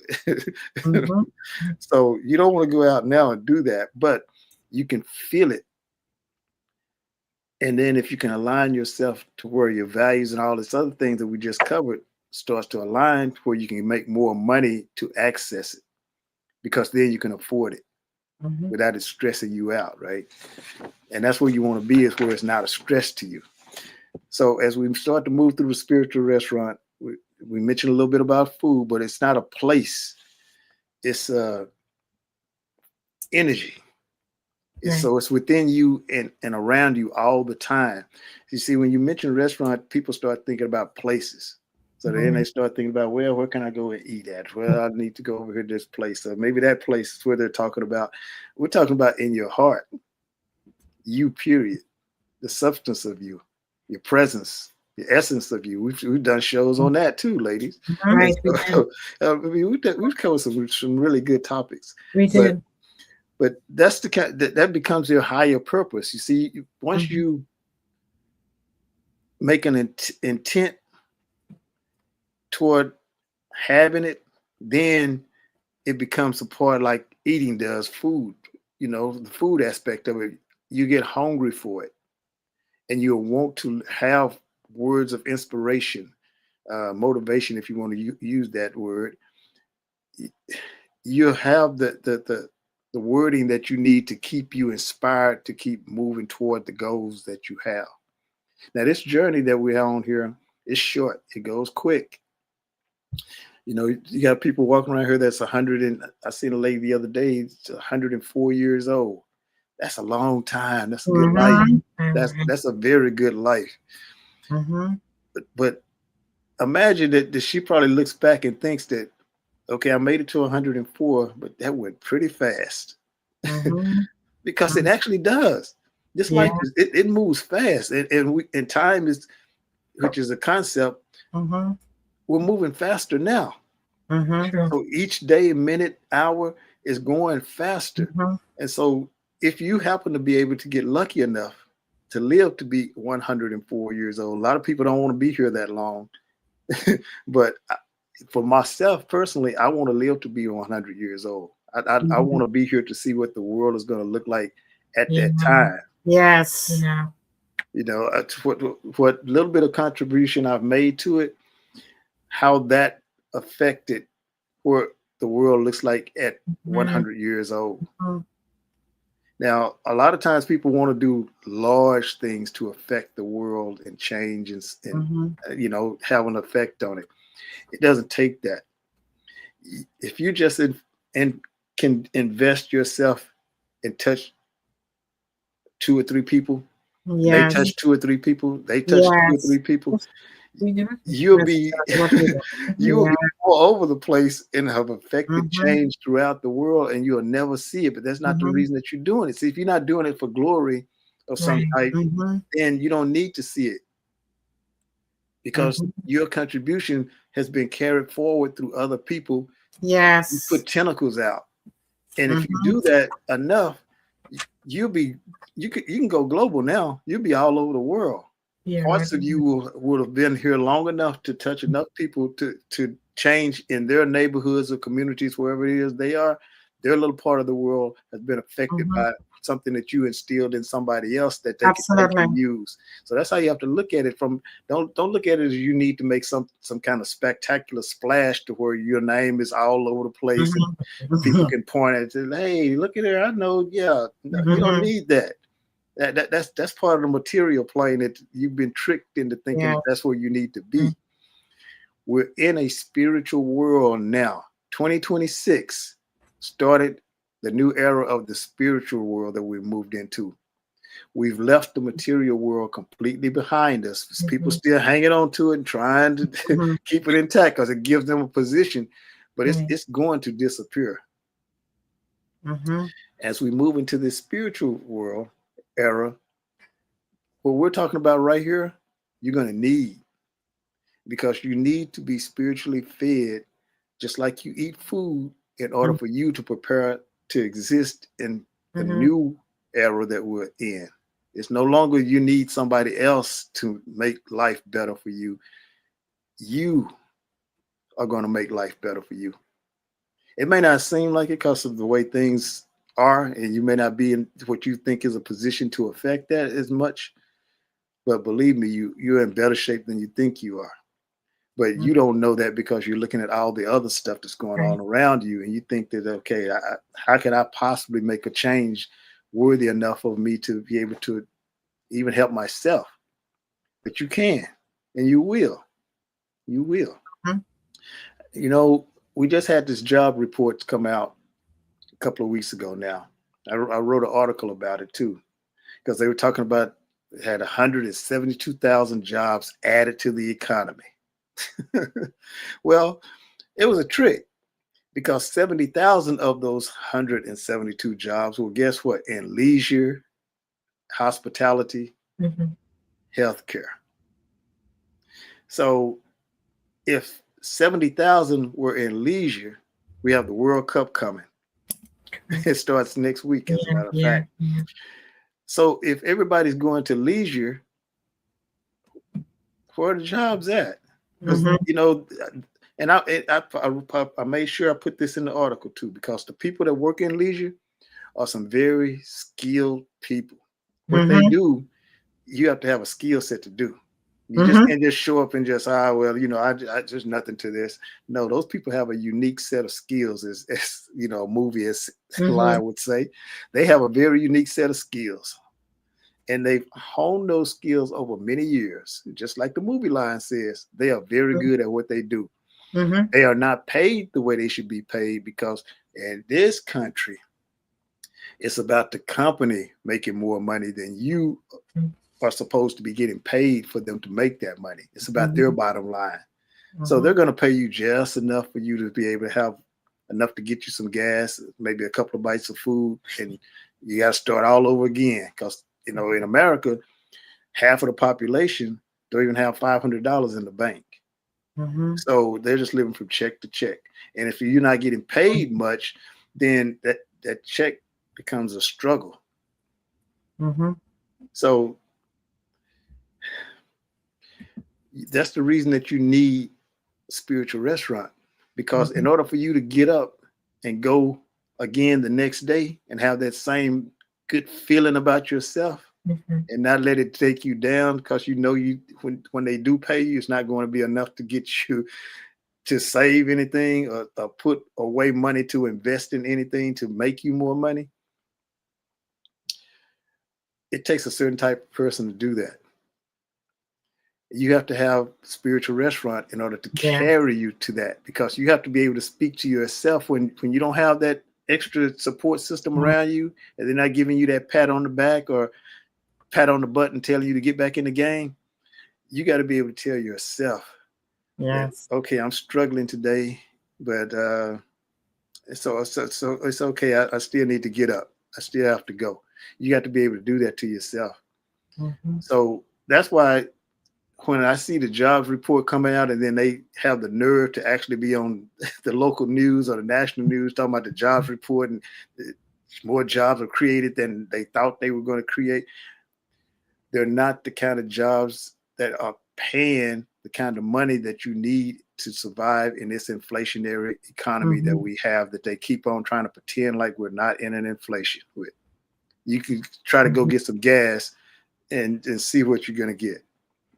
So you don't want to go out now and do that, but you can feel it. And then if you can align yourself to where your values and all this other things that we just covered starts to align where you can make more money to access it, because then you can afford it without it stressing you out, right? And that's where you want to be, is where it's not a stress to you. So as we start to move through the spiritual restaurant, we mentioned a little bit about food, but it's not a place. It's energy. Right. So it's within you and around you all the time. You see, when you mention restaurant, people start thinking about places. So then they start thinking about, well, where can I go and eat at? Well, I need to go over here to this place. So maybe that place is where they're talking about. We're talking about in your heart, you, period, the substance of you, your presence, the essence of you. We've done shows on that too, ladies. Right. We've covered some really good topics. We did. But that's that becomes your higher purpose. You see, once you make an intent toward having it, then it becomes a part like eating does food. The food aspect of it, you get hungry for it, and you'll want to have words of inspiration, motivation, if you want to use that word. You'll have the wording that you need to keep you inspired to keep moving toward the goals that you have. Now, this journey that we're on here is short. It goes quick. You got people walking around here that's 100 and I seen a lady the other day, 104 years old. That's a long time. That's a good life. That's a very good life. But imagine that she probably looks back and thinks that Okay, I made it to 104, but that went pretty fast Mhm. because it actually does. This Yeah. life it moves fast, and time is, which is a concept. Mhm. We're moving faster now. Mhm. True. So each day, minute, hour is going faster. Mhm. And so if you happen to be able to get lucky enough to live to be 104 years old, a lot of people don't want to be here that long. But for myself personally, I want to live to be 100 years old. I Mhm. want to be here to see what the world is going to look like at Yeah. that time. Yes. Yeah. You know, what little bit of contribution I've made to it, how that affected what the world looks like at Mhm. 100 years old. Mhm. Now, a lot of times people want to do large things to affect the world and change and Mhm. you know, have an effect on it. It doesn't take that. If you just can invest yourself and touch two or three people, and they Yes. touch two or three people, they touch two or Yes. three people, We do. you'll That's be exactly what we do. you will Yeah. be all over the place and have affected Mhm. change throughout the world, and you'll never see it. But that's not the Mhm. reason that you're doing it. See, if you're not doing it for glory of some Right. type, Mhm. then you don't need to see it because Mhm. your contribution has been carried forward through other people. You Yes. put tentacles out, and if you Mhm. do that enough, you'll be you can go global now. You'll be all over the world. Yeah. Right. Parts of you would have been here long enough to touch enough people to change in their neighborhoods or communities, wherever it is they are. Their little part of the world has been affected Mhm. by something that you instilled in somebody else that they can take Absolutely. and use. So that's how you have to look at it. From don't look at it as you need to make some kind of spectacular splash to where your name is all over the place and Mhm. people can point at it and say, hey, look at her. I know. Yeah, no, you don't Mhm. need that. That's part of the material plane that you've been tricked into thinking Yeah. that that's where you need to be. Mhm. We're in a spiritual world now. 2026 started the new era of the spiritual world that we moved into. We've left the material world completely behind us. People Mhm. still hanging on to it and trying to Mhm. keep it intact because it gives them a position, but Right. it's going to disappear. Mhm. As we move into this spiritual world era, what we're talking about right here, you're going to need, because you need to be spiritually fed just like you eat food in order Mhm. for you to prepare to exist in the Mhm. new era that we're in. It's no longer you need somebody else to make life better for you. You are going to make life better for you. It may not seem like it because of the way things are, and you may not be in what you think is a position to affect that as much. But believe me, you're in better shape than you think you are. But Mhm. you don't know that because you're looking at all the other stuff that's going Right. on around you, and you think that, okay, how can I possibly make a change worthy enough of me to be able to even help myself? But you can, and you will. You will. Mhm. You know, we just had this job report come out a couple of weeks ago now. I wrote an article about it too, because they were talking about had 172,000 jobs added to the economy. Well, it was a trick because 70,000 of those 172 jobs were, guess what, in leisure, hospitality, Mhm. healthcare. So if 70,000 were in leisure, we have the World Cup coming. It starts next week, as a Yeah. matter of Yeah. fact. Yeah. So if everybody's going to leisure, where are the jobs at? Because, Mhm. you know, and I made sure I put this in the article too, because the people that work in leisure are some very skilled people. What they Mhm. do, you have to have a skill set to do. You just Mhm. can't just show up and just, well, you know, I just nothing to this. No, those people have a unique set of skills, as you know, a movie as Mhm. line would say. They have a very unique set of skills. And they've honed those skills over many years. Just like the movie line says, they are very good at what they do. Mhm. They are not paid the way they should be paid because in this country, it's about the company making more money than you are supposed to be getting paid for them to make that money. It's about their Mhm. bottom line. So they're going to pay you just enough for you to be able to have enough to get you some gas, maybe a couple of bites of food, and you got to start all over again. Because, in America, half of the population don't even have $500 in the bank. So they're just living from check to check. And if you're not getting paid much, then that check becomes a struggle. So that's the reason that you need a spiritual restaurant, because in order for you to get up and go again the next day and have that same good feeling about yourself, and not let it take you down, because when they do pay you, it's not going to be enough to get you to save anything or put away money to invest in anything to make you more money. It takes a certain type of person to do that. You have to have a spiritual restaurant in order to carry you to that, because you have to be able to speak to yourself when you don't have that extra support system around you, and they're not giving you that pat on the back or pat on the butt and telling you to get back in the game. You got to be able to tell yourself, yes, that, okay, I'm struggling today, but so it's okay. I still need to get up. I still have to go. You got to be able to do that to yourself. So that's why when I see the jobs report coming out and then they have the nerve to actually be on the local news or the national news talking about the jobs report and more jobs are created than they thought they were going to create, they're not the kind of jobs that are paying the kind of money that you need to survive in this inflationary economy that we have, that they keep on trying to pretend like we're not in an inflation with. You can try to go get some gas and see what you're going to get.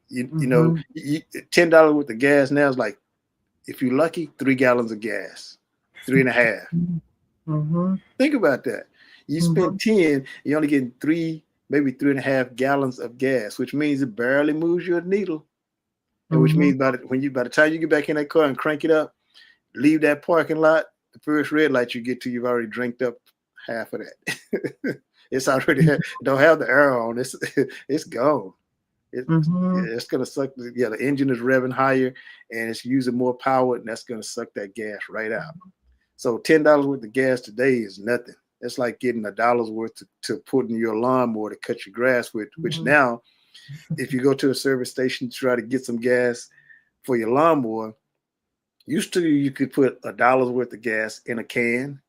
You know, $10 worth of gas now is like, if you're lucky, 3 gallons of gas, 3.5. Think about that. You spend 10, you're only getting 3, maybe 3.5 gallons of gas, which means it barely moves your needle. And which means by the time you get back in that car and crank it up, leave that parking lot, the first red light you get to, you've already drank up half of that. It's already don't have the air on. It's gone. It's gonna suck. The engine is revving higher and it's using more power, and that's gonna suck that gas right out. So $10 worth of gas today is nothing. It's like getting $1 worth to put in your lawnmower to cut your grass with, which now, if you go to a service station to try to get some gas for your lawnmower, used to you could put $1 worth of gas in a can.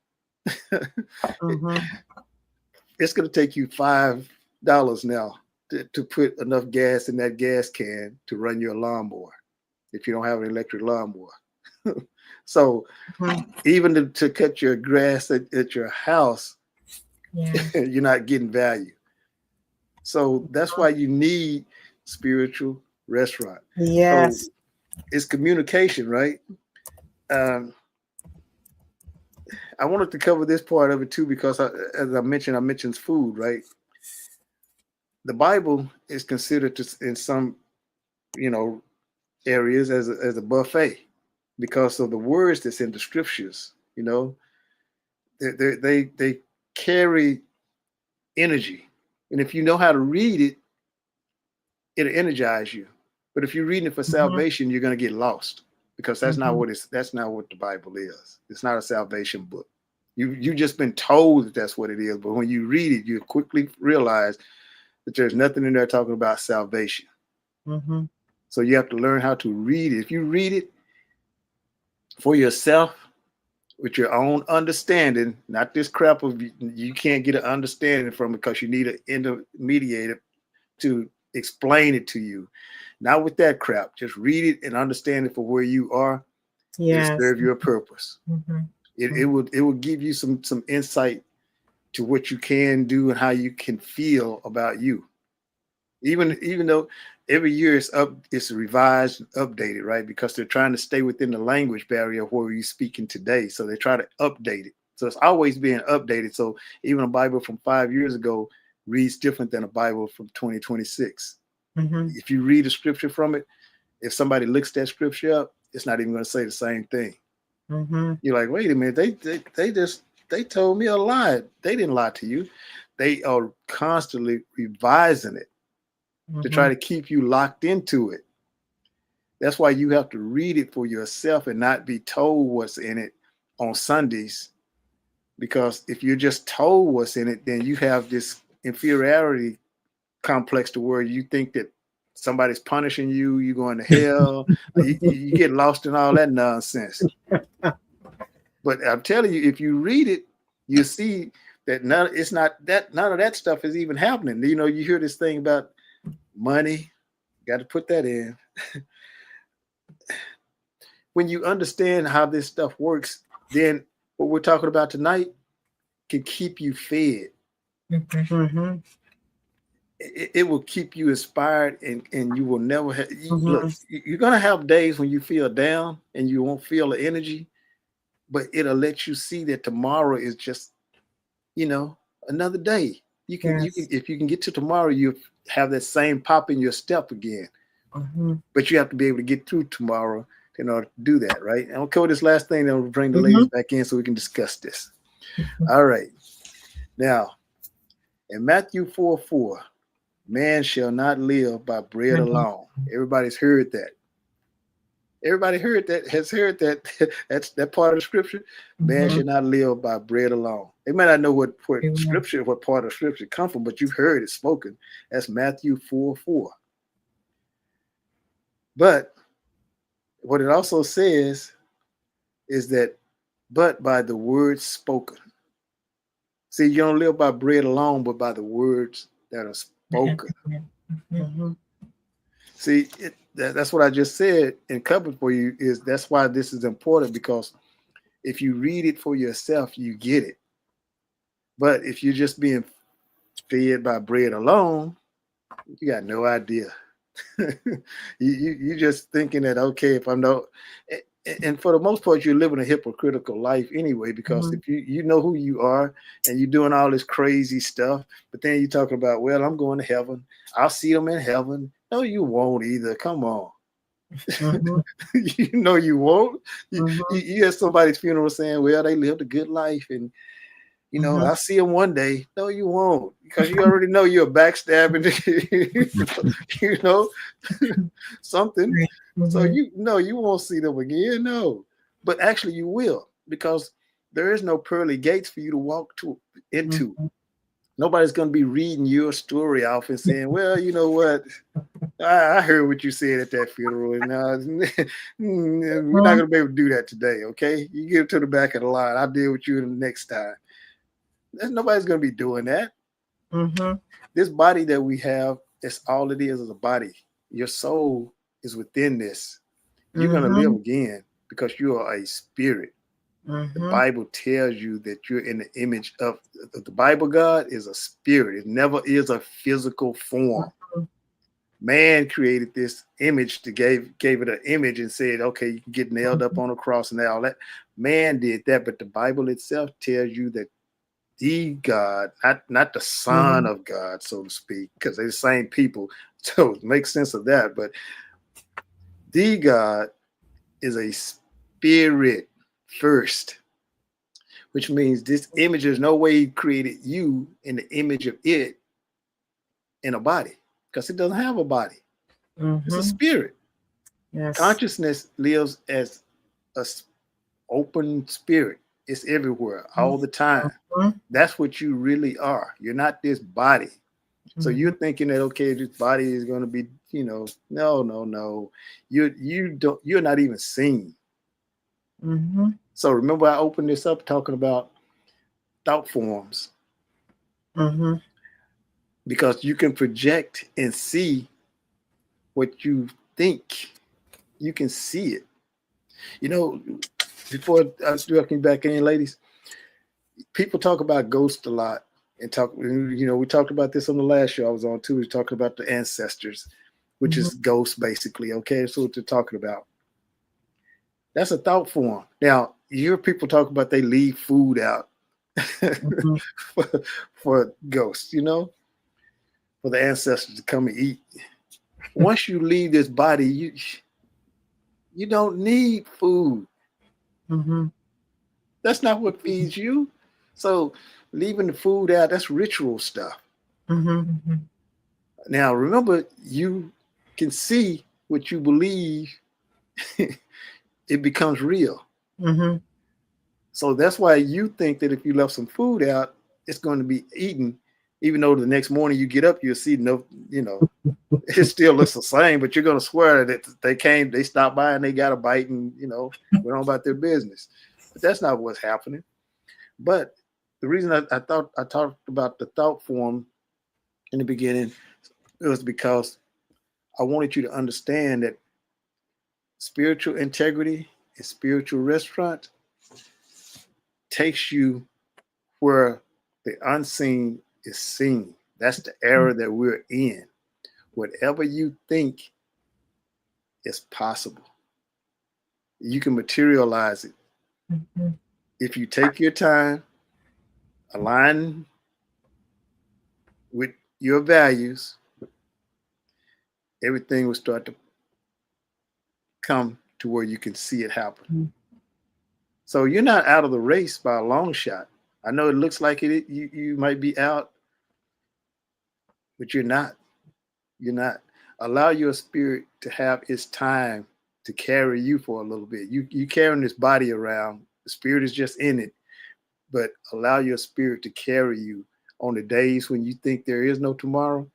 It's going to take you $5 now to put enough gas in that gas can to run your lawnmower if you don't have an electric lawnmower. So even to cut your grass at your house, you're not getting value. So that's why you need spiritual restaurant. Yes. So it's communication, right? I wanted to cover this part of it too, because as I mentioned food, right? The Bible is considered in some, areas as a buffet because of the words that's in the scriptures. They carry energy, and if you know how to read it, it'll energize you. But if you're reading it for salvation, you're going to get lost, because that's not what the Bible is. It's not a salvation book. You just been told that that's what it is, but when you read it, you quickly realize that there's nothing in there talking about salvation. So you have to learn how to read it. If you read it for yourself with your own understanding, not this crap of you can't get an understanding from it because you need an intermediator to explain it to you. Not with that crap. Just read it and understand it for where you are. It'll serve your purpose. It will give you some insight to what you can do and how you can feel about you. Even though every year it's revised and updated, right? Because they're trying to stay within the language barrier of where you're speaking today. So they try to update it. So it's always being updated. So even a Bible from 5 years ago reads different than a Bible from 2026. If you read a scripture from it, if somebody looks that scripture up, it's not even going to say the same thing. You're like, wait a minute, they told me a lie. They didn't lie to you. They are constantly revising it to try to keep you locked into it. That's why you have to read it for yourself and not be told what's in it on Sundays. Because if you're just told what's in it, then you have this inferiority complex to where you think that somebody's punishing you, you're going to hell, you get lost in all that nonsense. But I'm telling you, if you read it, you see that none of that stuff is even happening. You know, you hear this thing about money, got to put that in. When you understand how this stuff works, then what we're talking about tonight can keep you fed. Mm-hmm. It will keep you inspired, and you will never have. Look, you're gonna have days when you feel down and you won't feel the energy, but it'll let you see that tomorrow is just, another day. You can if you can get to tomorrow, you have that same pop in your step again. But you have to be able to get through tomorrow in order to do that, right? And I'll cover this last thing, then we'll bring the ladies back in so we can discuss this. All right. Now, in Matthew 4:4, man shall not live by bread alone. Everybody's heard that. Everybody has heard that. That's that part of the scripture. Man shall not live by bread alone. They may not know what part of the scripture come from, but you've heard it spoken. That's Matthew 4:4. But what it also says is that, but by the words spoken. See, you don't live by bread alone, but by the words that are spoken. See, that's what I just said and covered for you. That's why this is important, because if you read it for yourself, you get it. But if you're just being fed by bread alone, you got no idea. you just thinking that, okay, if I'm not, and for the most part, you're living a hypocritical life anyway, because if you know who you are and you're doing all this crazy stuff, but then you're talking about, well, I'm going to heaven. I'll see them in heaven. No, you won't either. Come on. You know you won't. You hear somebody's funeral saying, well, they lived a good life and, I'll see them one day. No, you won't, because you already know you're backstabbing, something. So you won't see them again. No, but actually you will, because there is no pearly gates for you to walk into. Nobody's going to be reading your story off and saying, well, you know what? I heard what you said at that funeral, and we're not going to be able to do that today. Okay. You get to the back of the line. I'll deal with you the next time. Nobody's going to be doing that. This body that we have, it's all it is a body. Your soul is within this. You're going to live again because you are a spirit. The Bible tells you that you're in the image of the Bible. God is a spirit. It never is a physical form. Man created this image gave it an image and said, okay, you can get nailed up on a cross and all that. Man did that, but the Bible itself tells you that the God, not the Son of God, so to speak, because they're the same people. So it makes sense of that. But the God is a spirit first, which means this image, there's no way he created you in the image of it in a body, because it doesn't have a body. It's a spirit. Yes. Consciousness lives as an open spirit. It's everywhere, all the time. That's what you really are. You're not this body. So you're thinking that, okay, this body is going to be, no. You're not even seen. So remember, I opened this up talking about thought forms. Because you can project and see what you think. You can see it. Before I was directing back in, ladies, people talk about ghosts a lot and we talked about this on the last show I was on too. We were talking about the ancestors, which is ghosts basically. Okay. So what they're talking about. That's a thought form. Now, you hear people talk about they leave food out for ghosts, for the ancestors to come and eat. Once you leave this body, you don't need food. That's not what feeds you. So leaving the food out, that's ritual stuff. Now, remember, you can see what you believe it becomes real. Mm-hmm. So that's why you think that if you left some food out, it's going to be eaten, even though the next morning you get up, you'll see no, it still looks the same, but you're going to swear that they stopped by and they got a bite and, went on about their business. But that's not what's happening. But the reason I talked about the thought form in the beginning, it was because I wanted you to understand that spiritual integrity and spiritual restaurant takes you where the unseen is seen. That's the era that we're in. Whatever you think is possible, you can materialize it. Mm-hmm. If you take your time, align with your values, everything will start to come to where you can see it happen. Mm-hmm. So you're not out of the race by a long shot. I know it looks like it. You might be out, but you're not. You're not. Allow your spirit to have its time to carry you for a little bit. You carrying this body around. The spirit is just in it, but allow your spirit to carry you on the days when you think there is no tomorrow.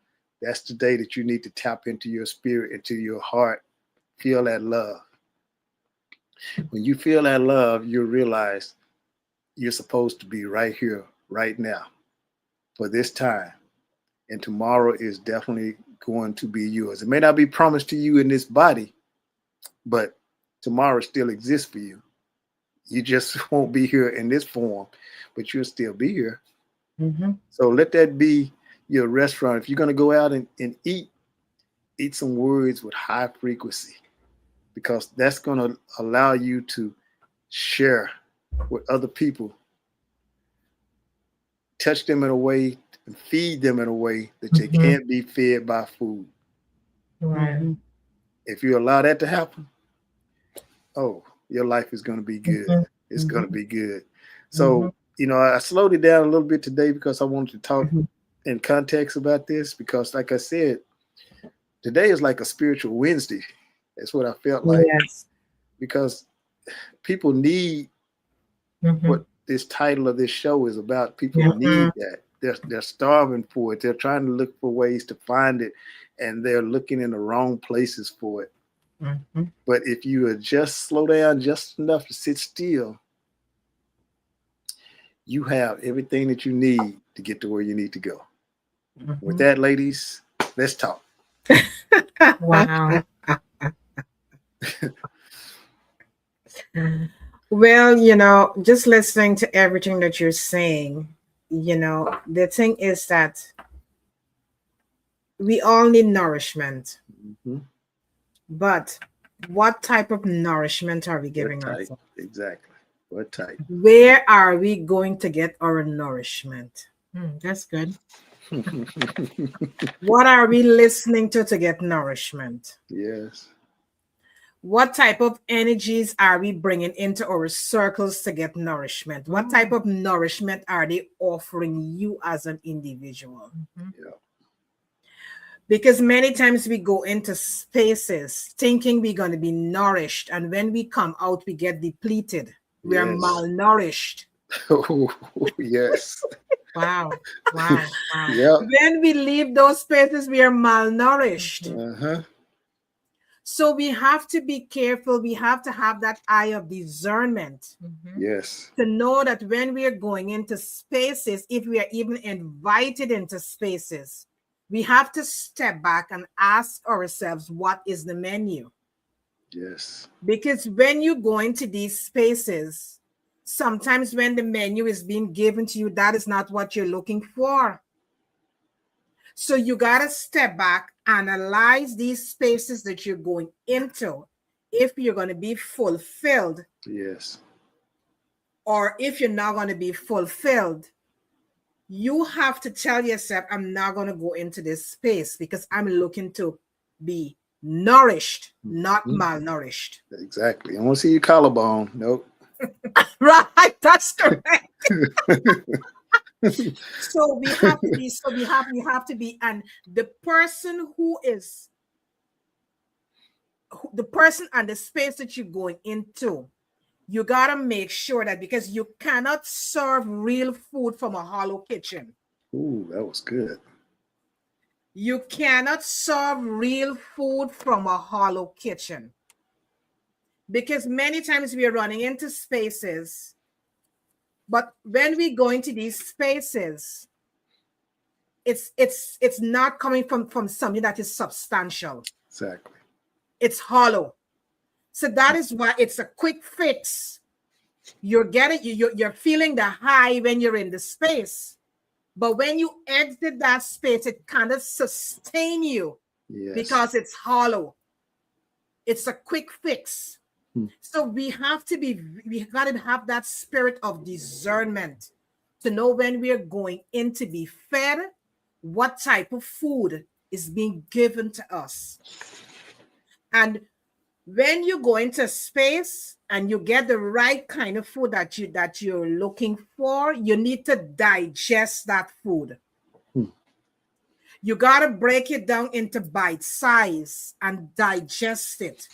That's the day that you need to tap into your spirit, into your heart. Feel that love. When you feel that love, you'll realize you're supposed to be right here, right now, for this time. And tomorrow is definitely going to be yours. It may not be promised to you in this body, but tomorrow still exists for you. You just won't be here in this form, but you'll still be here. Mm-hmm. So let that be your restaurant. If you're going to go out and eat some words with high frequency, because that's going to allow you to share with other people, touch them in a way and feed them in a way that they can't be fed by food. Right. Mm-hmm. If you allow that to happen, oh, your life is going to be good. Mm-hmm. It's going to be good. So, I slowed it down a little bit today because I wanted to talk in context about this, because like I said, today is like a spiritual Wednesday. That's what I felt like. Yes. Because people need what this title of this show is about. People need that. They're starving for it. They're trying to look for ways to find it, and they're looking in the wrong places for it. Mm-hmm. But if you would just slow down just enough to sit still, you have everything that you need to get to where you need to go. Mm-hmm. With that, ladies, let's talk. Wow. Well, just listening to everything that you're saying, the thing is that we all need nourishment. Mm-hmm. But what type of nourishment are we giving ourselves? Exactly. What type? Where are we going to get our nourishment? That's good. What are we listening to get nourishment? Yes. What type of energies are we bringing into our circles to get nourishment? What type of nourishment are they offering you as an individual? Yeah. Because many times we go into spaces thinking we're going to be nourished, and when we come out, we get depleted. We are malnourished. Oh, yes. Wow. Wow. Wow. Yeah. When we leave those spaces, we are malnourished. Uh-huh. So we have to be careful. We have to have that eye of discernment. Yes. To know that when we are going into spaces, if we are even invited into spaces, we have to step back and ask ourselves, what is the menu? Yes. Because when you go into these spaces, sometimes when the menu is being given to you, that is not what you're looking for. So you got to step back, analyze these spaces that you're going into, if you're going to be fulfilled. Yes. Or if you're not going to be fulfilled, you have to tell yourself, I'm not going to go into this space because I'm looking to be nourished, not malnourished. Exactly. I want to see your collarbone. Nope. Right, that's correct. So we have to be, and the person who is the person and the space that you're going into, you got to make sure that, because you cannot serve real food from a hollow kitchen. Ooh, that was good. You cannot serve real food from a hollow kitchen, because many times we are running into spaces, but when we go into these spaces, it's not coming from something that is substantial. Exactly. It's hollow. So that is why it's a quick fix. You're feeling the high when you're in the space, but when you exit that space, it kind of sustain you. Yes. Because it's hollow. It's a quick fix. So we got to have that spirit of discernment to know when we are going in to be fed, what type of food is being given to us. And when you go into space and you get the right kind of food that you're looking for, you need to digest that food. You got to break it down into bite size and digest it,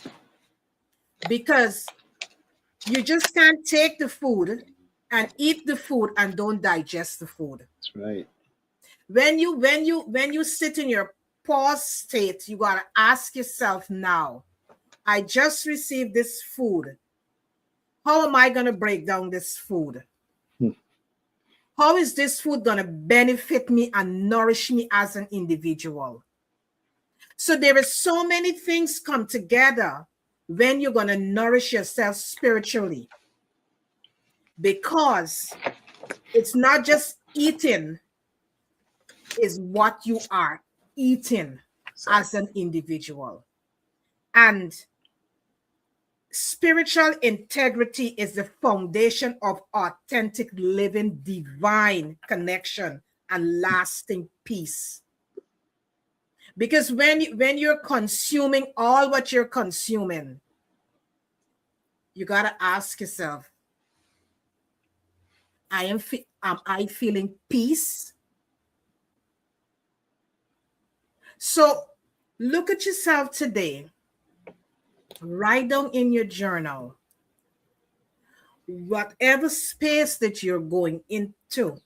because you just can't take the food and eat the food and don't digest the food. That's right. When you sit in your pause state, you got to ask yourself, now, I just received this food. How am I going to break down this food? How is this food going to benefit me and nourish me as an individual? So there are so many things come together when you're going to nourish yourself spiritually, because it's not just eating, is what you are eating as an individual. And spiritual integrity is the foundation of authentic living, divine connection, and lasting peace. Because when you're consuming all what you're consuming, you got to ask yourself, am I feeling peace? So look at yourself today. Write down in your journal, whatever space that you're going into,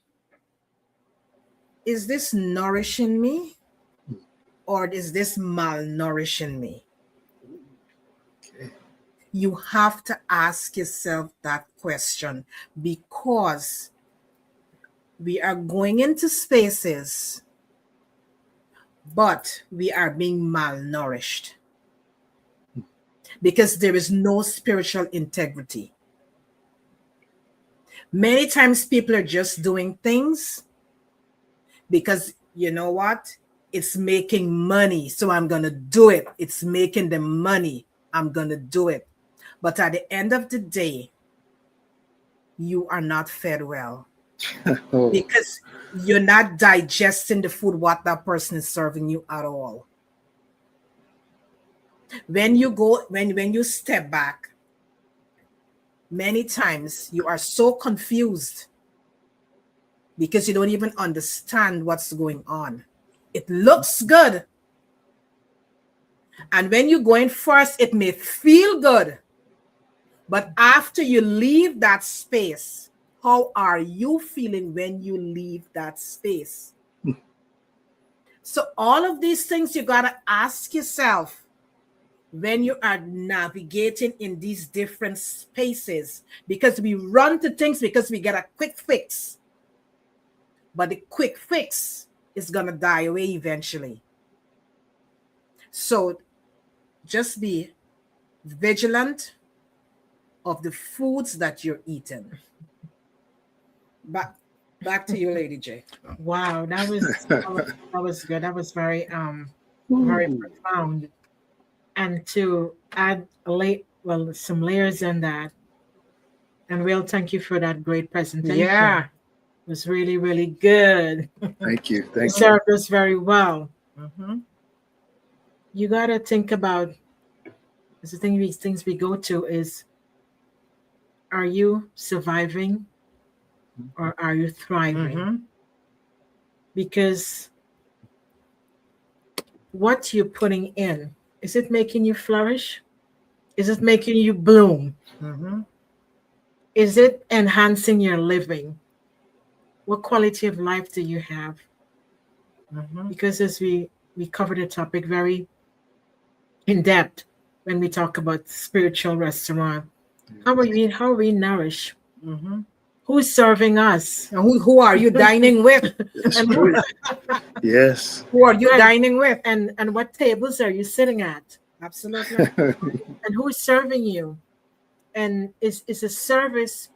is this nourishing me or is this malnourishing me? Okay. You have to ask yourself that question, because we are going into spaces, but we are being malnourished because there is no spiritual integrity. Many times people are just doing things because, you know what, it's making money, so I'm going to do it. It's making them money, I'm going to do it. But at the end of the day, you are not fed well. Oh. Because you're not digesting the food what that person is serving you at all. When you step back, many times you are so confused because you don't even understand what's going on. It looks good. And when you go in first, it may feel good. But after you leave that space, how are you feeling when you leave that space? So all of these things you got to ask yourself when you are navigating in these different spaces, because we run to things because we get a quick fix. But the quick fix is going to die away eventually. So just be vigilant of the foods that you're eating. Back to you, Lady J. Wow, that was good. That was very profound. And to add some layers in that, and Will, thank you for that great presentation. Yeah, it was really, really good. Thank you. You Thank you. served us very well. mm-hmm. You got to think about these things we go to is, are you surviving or are you thriving? Mm-hmm. Because what you're putting in Is it making you flourish? Is it making you bloom? Mhm. Is it enhancing your living? What quality of life do you have? Mhm. Because as we cover the topic very in depth when we talk about spiritual restaurant, how are we nourished? Mhm. Who's serving us? And who are you dining with? That's And true. Yes. Who are you right, dining with? and what tables are you sitting at? Absolutely. And who's serving you? And is the service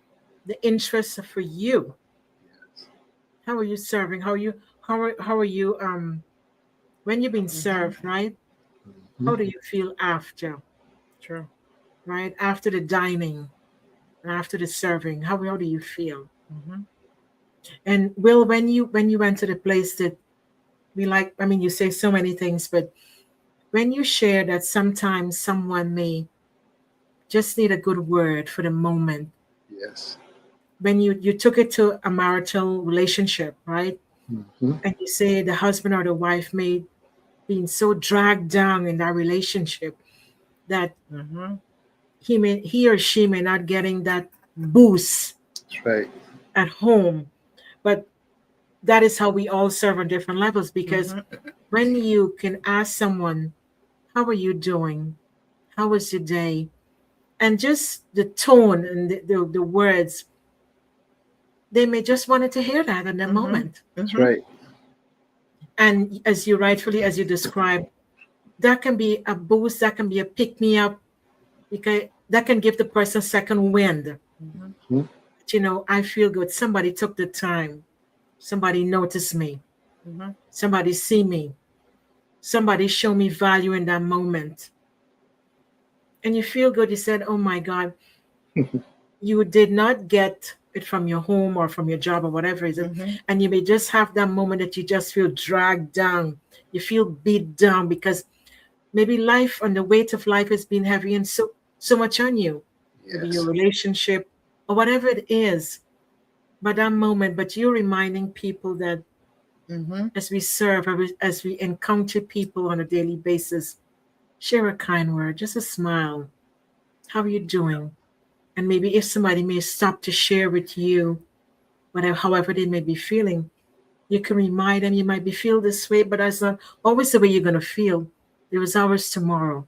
the interest for you? How are you serving? How are you when you've been Mhm. served, right? How Mhm. do you feel after, True. right? After the dining and after the serving, how do you feel? Mhm. And Will, when you went to the place that we like, I mean, you say so many things, but when you share that sometimes someone may just need a good word for the moment, Yes. when you took it to a marital relationship, right? Mhm. And you say the husband or the wife may been so dragged down in that relationship that Mhm. he or she may not getting that boost That's right. at home, but that is how we all serve on different levels, because Mhm. when you can ask someone, how are you doing, how was your day, and just the tone and the words, they may just wanted to hear that in that Mhm. moment. That's Mhm. right. And as you rightfully, as you described, that can be a boost, that can be a pick me up, because that can give the person second wind. Mhm. Mhm. But, I feel good. Somebody took the time. Somebody noticed me. Mhm. Somebody see me. Somebody show me value in that moment. And you feel good. You said, oh my God, you did not get it from your home or from your job or whatever it is. Mhm. And you may just have that moment that you just feel dragged down. You feel beat down because maybe life and the weight of life has been heavy and so much on you. Maybe your Yes. relationship or whatever it is. But that moment, but you're reminding people that Mhm. as we serve, as we encounter people on a daily basis, share a kind word, just a smile. How are you doing? And maybe if somebody may stop to share with you, whatever, however they may be feeling, you can remind them you might be feel this way, but that's not always the way you're gonna feel. There is always tomorrow.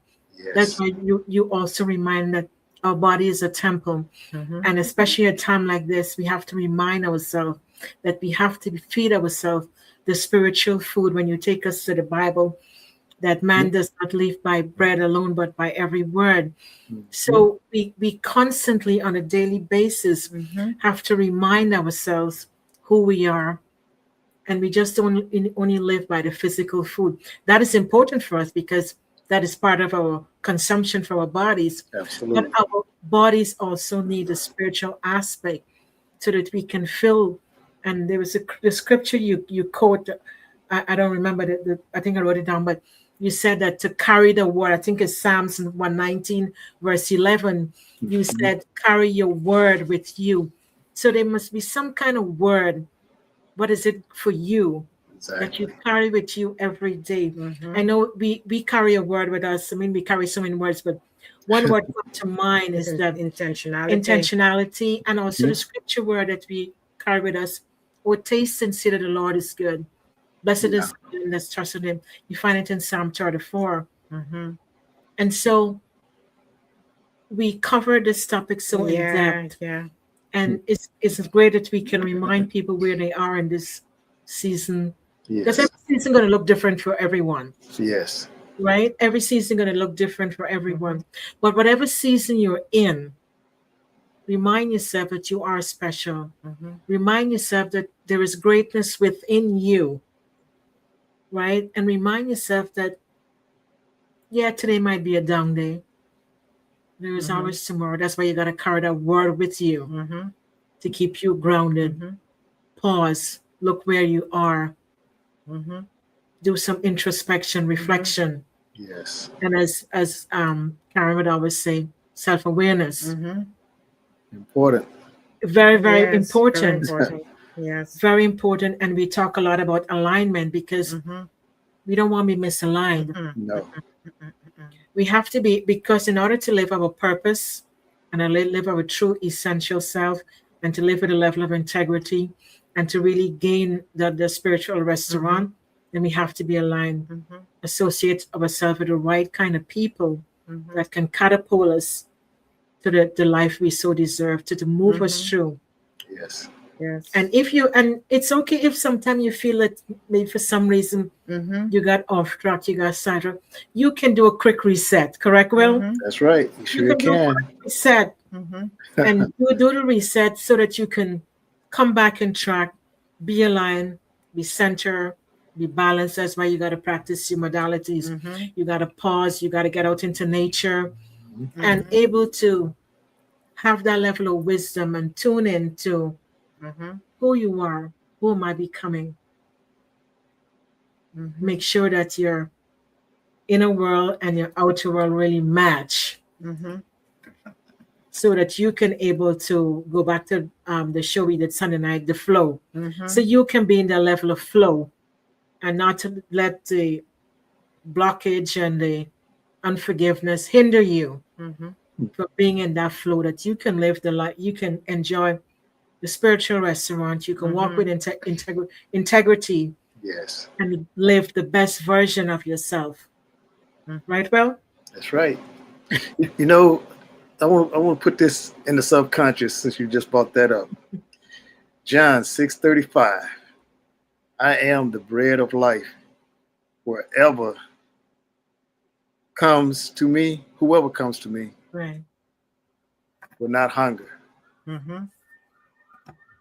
That's Yes. why you also remind that our body is a temple. Mhm. And especially at a time like this, we have to remind ourselves that we have to feed ourselves the spiritual food. When you take us to the Bible, that man does not live by bread alone, but by every word. Mhm. So we constantly, on a daily basis, Mhm. have to remind ourselves who we are. And we just don't only live by the physical food. That is important for us because that is part of our consumption for our bodies. But Absolutely. our bodies also need a spiritual aspect so that we can fill. And there was the scripture you quote. I don't remember I think I wrote it down, but you said that to carry the word. I think it's Psalms 119, verse 11. You Mhm. said, carry your word with you. So there must be some kind of word. What is it for you that you Exactly. carry with you every day? I Mhm. know we carry a word with us. I mean, we carry so many words, but one word comes to mind It's is that intentionality. intentionality, and also the Mhm. scripture word that we carry with us. Or taste and see that the Lord is good. Blessed Yeah. is the man that's trusted him. You find it in Psalm 34. Mhm. And so we cover this topic so in Yeah. depth. Yeah. And it's great that we can remind people where they are in this season. Because Yes. every season going to look different for everyone, Yes. right? Every season going to look different for Mhm. everyone. But whatever season you're in, remind yourself that you are special. Mhm. Remind yourself that there is greatness within you, right? And remind yourself that, yeah, today might be a down day. There is Mhm. always tomorrow. That's why you got to carry that word with you Mhm. to keep you grounded. Mhm. Pause, look where you are, Mhm. do some introspection, Mhm. reflection. Yes. And as Karen would always say, self-awareness. Mhm. Important. Very, very Yes. Very important. important. Yes. Very important. And we talk a lot about alignment because Mhm. we don't want to be misaligned. Mhm. No. Mhm. Mhm. we have to be, because in order to live our purpose and to live our true essential self and to live with a level of integrity and to really gain the spiritual restaurant, then we have to be aligned, associate ourselves with the right kind of people that can catapult us to the life we so deserve, to move us through. Yes. Yes. And it's okay if sometimes you feel that maybe for some reason you got off track, you got sidetracked, you can do a quick reset, correct, Will? That's right. You You sure can do a can. quick reset, and you do the reset so that you can come back in track, be aligned, be centered, be balanced. That's why you got to practice your modalities. You got to pause, you got to get out into nature and able to have that level of wisdom and tune into who you are, who am I becoming. Make sure that your inner world and your outer world really match, so that you can able to go back to the show we did Sunday night, the flow. So you can be in the level of flow and not to let the blockage and the unforgiveness hinder you from being in that flow, that you can live the life, you can enjoy the spiritual restaurant, you can walk with integrity Yes. and live the best version of yourself. Right, Well? That's right. You know, I want to put this in the subconscious since you just brought that up. John 6:35. I am the bread of life. Whoever comes to me Right. will not hunger.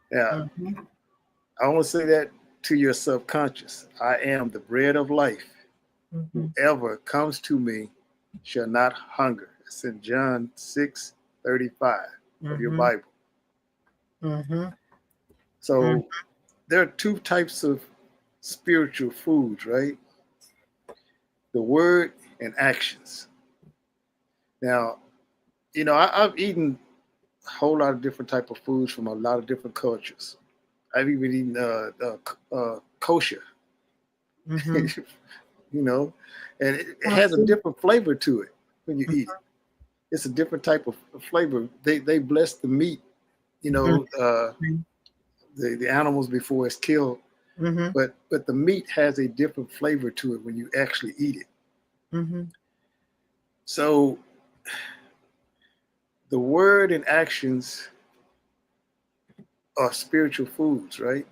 Yeah. I want to say that to your subconscious. I am the bread of life. Whoever comes to me shall not hunger. It's in John 6:35 of your Bible. So there are two types of spiritual foods, right? The word and actions. Now, you know, I've eaten a whole lot of different type of foods from a lot of different cultures. I've even eaten kosher, you know, and it has a different flavor to it when you eat it. It's a different type of flavor. They bless the meat, you know, the animals before it's killed, but the meat has a different flavor to it when you actually eat it. So the word and actions are spiritual foods, right?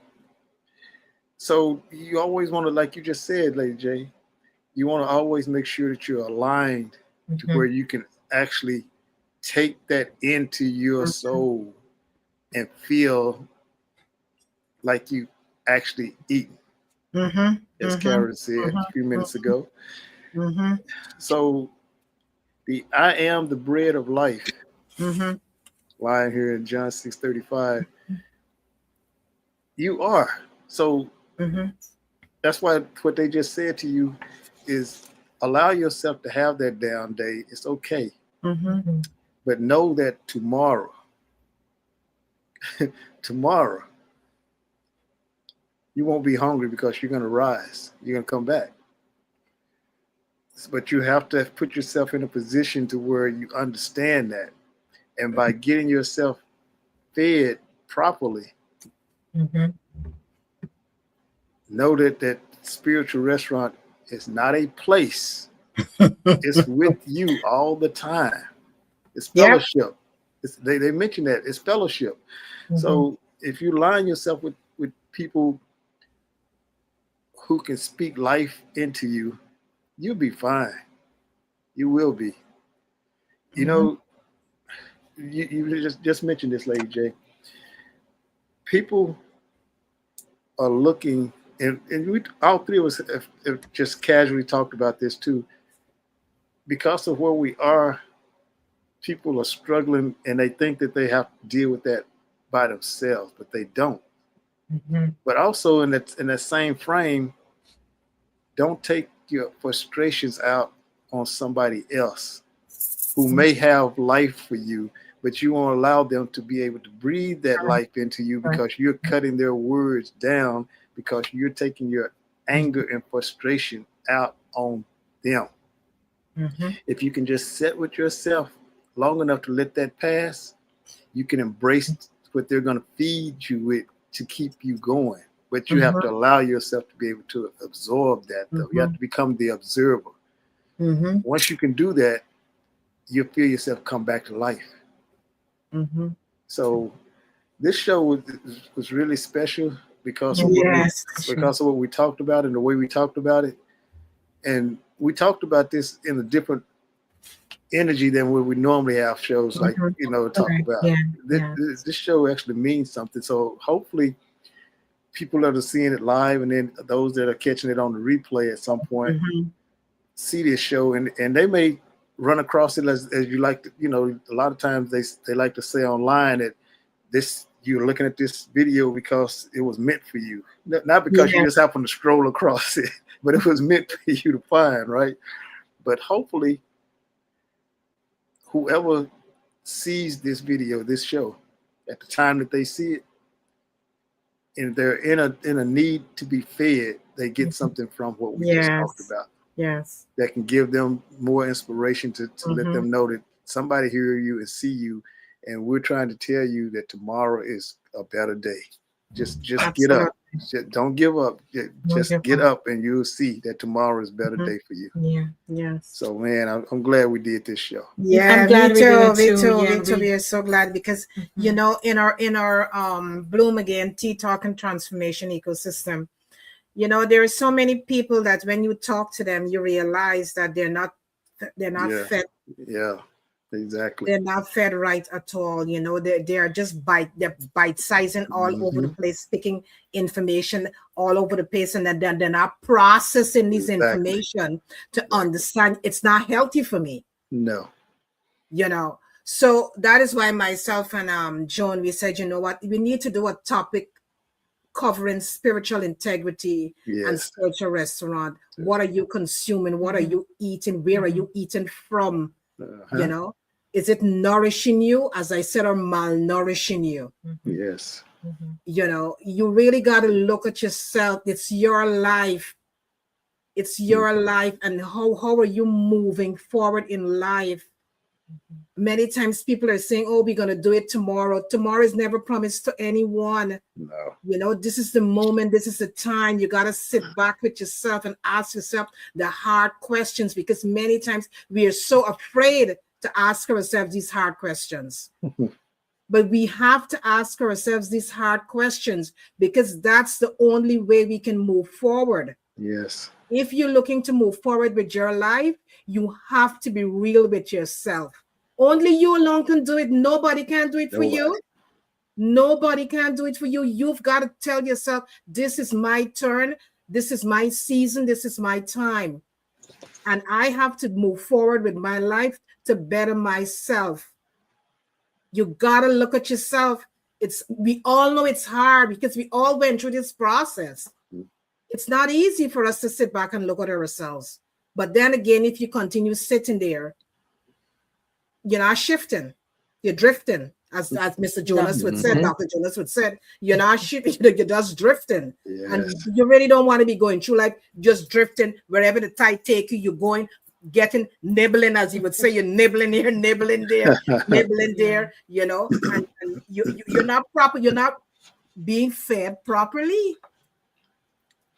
So you always want to, like you just said, Lady J, you want to always make sure that you're aligned to where you can actually take that into your soul and feel like you actually eat, as Karen said a few minutes ago. So the I am the bread of life, lying here in John 6:35, you are. So that's why what they just said to you is allow yourself to have that down day. It's okay. But know that tomorrow, you won't be hungry because you're going to rise. You're going to come back. But you have to put yourself in a position to where you understand that. And by getting yourself fed properly, know that spiritual restaurant is not a place. It's with you all the time. It's fellowship. They mention that. It's fellowship. So if you line yourself with people who can speak life into you, you'll be fine. You will be. You know, you just mentioned this, Lady J. People are looking, and we all three of us have just casually talked about this too. Because of where we are, people are struggling and they think that they have to deal with that by themselves, but they don't. But also in that same frame, don't take your frustrations out on somebody else who may have life for you, but you won't allow them to be able to breathe that life into you because you're cutting their words down because you're taking your anger and frustration out on them. Mhm. If you can just sit with yourself long enough to let that pass, you can embrace what they're going to feed you with to keep you going. But you have Mhm. to allow yourself to be able to absorb that, though. You have Mhm. to become the observer. Mhm. Once you can do that, you'll feel yourself come back to life. Mhm. So this show was really special because of what we Yes, that's true. because of what we talked about and the way we talked about it. And we talked about this in a different energy than what we normally have shows like Mhm. talk Correct. about. Yeah. This, Yeah. this show actually means something. So hopefully people that are seeing it live and then those that are catching it on the replay at some point Mhm. see this show and they may run across it as you like to, a lot of times they like to say online that this you're looking at this video because it was meant for you, not because you Yeah. just happen to scroll across it, but it was meant for you to find, right? But hopefully whoever sees this video, this show, at the time that they see it, and they're in a need to be fed, they get Mhm. something from what we just talked Yes. about Yes. that can give them more inspiration to let Mhm. them know that somebody hear you and see you, and we're trying to tell you that tomorrow is a better day. Just get up. Absolutely. Don't give up. Don't Just give get up. up, and you'll see that tomorrow is a better Mhm. day for you. Yeah. Yes. So, man, I'm glad we did this show. I'm Yeah, me glad we did too. it Me too. too. Yeah. Me too. We are so glad because Mhm. in our Bloom Again Tea Talk and Transformation ecosystem, there are so many people that when you talk to them, you realize that they're not Yeah, fed yeah, exactly. they're not fed right at all. They are just they're bite sizing all over the Hmm. place, picking information all over the place, and then they're not processing this Exactly. information to Exactly. understand it's not healthy for me. No. you know so that is why myself and Joan, we said, you know what, we need to do a topic covering spiritual integrity and Yes. spiritual restaurant. What are you consuming? What are Mhm. you eating? Where are Mhm. you eating from? you Uh-huh. know is it nourishing you, as I said, or malnourishing you? Mhm. Yes. Mhm. You really got to look at yourself. It's your life. It's Mm. your life, and how are you moving forward in life? Mhm. Many times people are saying, oh, we're going to do it tomorrow. Tomorrow is never promised to anyone. No. This is the moment, this is the time. You got to sit back with yourself and ask yourself the hard questions, because many times we are so afraid to ask ourselves these hard questions. But we have to ask ourselves these hard questions, because that's the only way we can move forward. Yes. If you're looking to move forward with your life, you have to be real with yourself. Only you alone can do it. Nobody can do it for Nobody. you. Nobody can do it for you. You've got to tell yourself, this is my turn. This is my season. This is my time. And I have to move forward with my life to better myself. You got to look at yourself. We all know it's hard because we all went through this process. It's not easy for us to sit back and look at ourselves. But then again, if you continue sitting there, you're not shifting, you're drifting, as Mr. Jonas would said, Hmm. Dr. Jonas would said, you're not shifting, you're just drifting. And Yes. you really don't want to be going through life just drifting. Wherever the tide take you, you're going, getting, nibbling, as he would say, you're nibbling here, nibbling there, nibbling Yeah. there, and you're not proper, you're not being fed properly.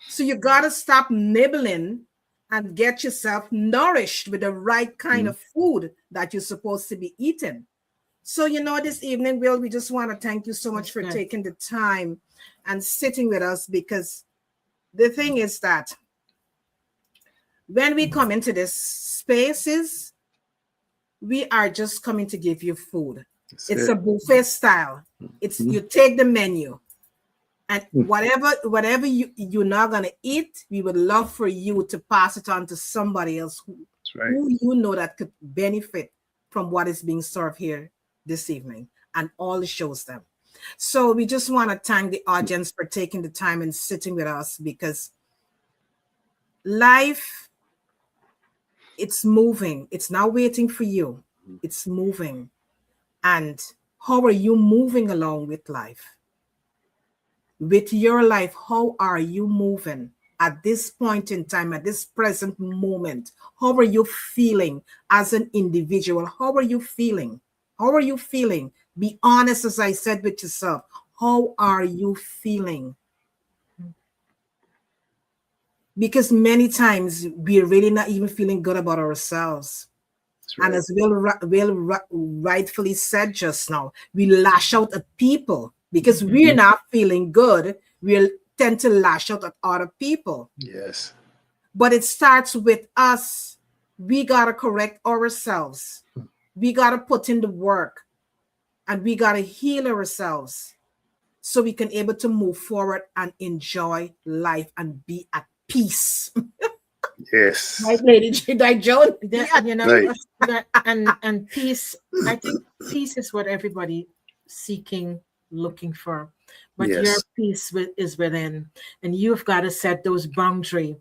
So you got to stop nibbling and get yourself nourished with the right kind Mhm. of food that you're supposed to be eating. So, this evening, Will, we just want to thank you so much That's for good. taking the time and sitting with us, because the thing is that when we come into these spaces, we are just coming to give you food. That's It's a it. buffet style. It's Mhm. you take the menu, and whatever you're not gonna eat, we would love for you to pass it on to somebody else who, That's right. who you know that could benefit from what is being served here this evening, and all shows them. So we just want to thank the audience for taking the time and sitting with us, because life, it's moving. It's not waiting for you. It's moving. And how are you moving along with life? With your life, how are you moving? at this point in time, at this present moment? How are you feeling as an individual? How are you feeling? How are you feeling? Be honest, as I said, with yourself. How are you feeling? Because many times we're really not even feeling good about ourselves. That's right. And as Will rightfully said just now, we lash out at people because we're not feeling good. We'll tend to lash out at other people. Yes. But it starts with us. We got to correct ourselves. We got to put in the work, and we got to heal ourselves so we can able to move forward and enjoy life and be at peace. Yes. Right, Lady Joan? That, you know, Right. and peace. I think peace is what everybody seeking, looking for. But your Yes. peace is within, and you've got to set those boundaries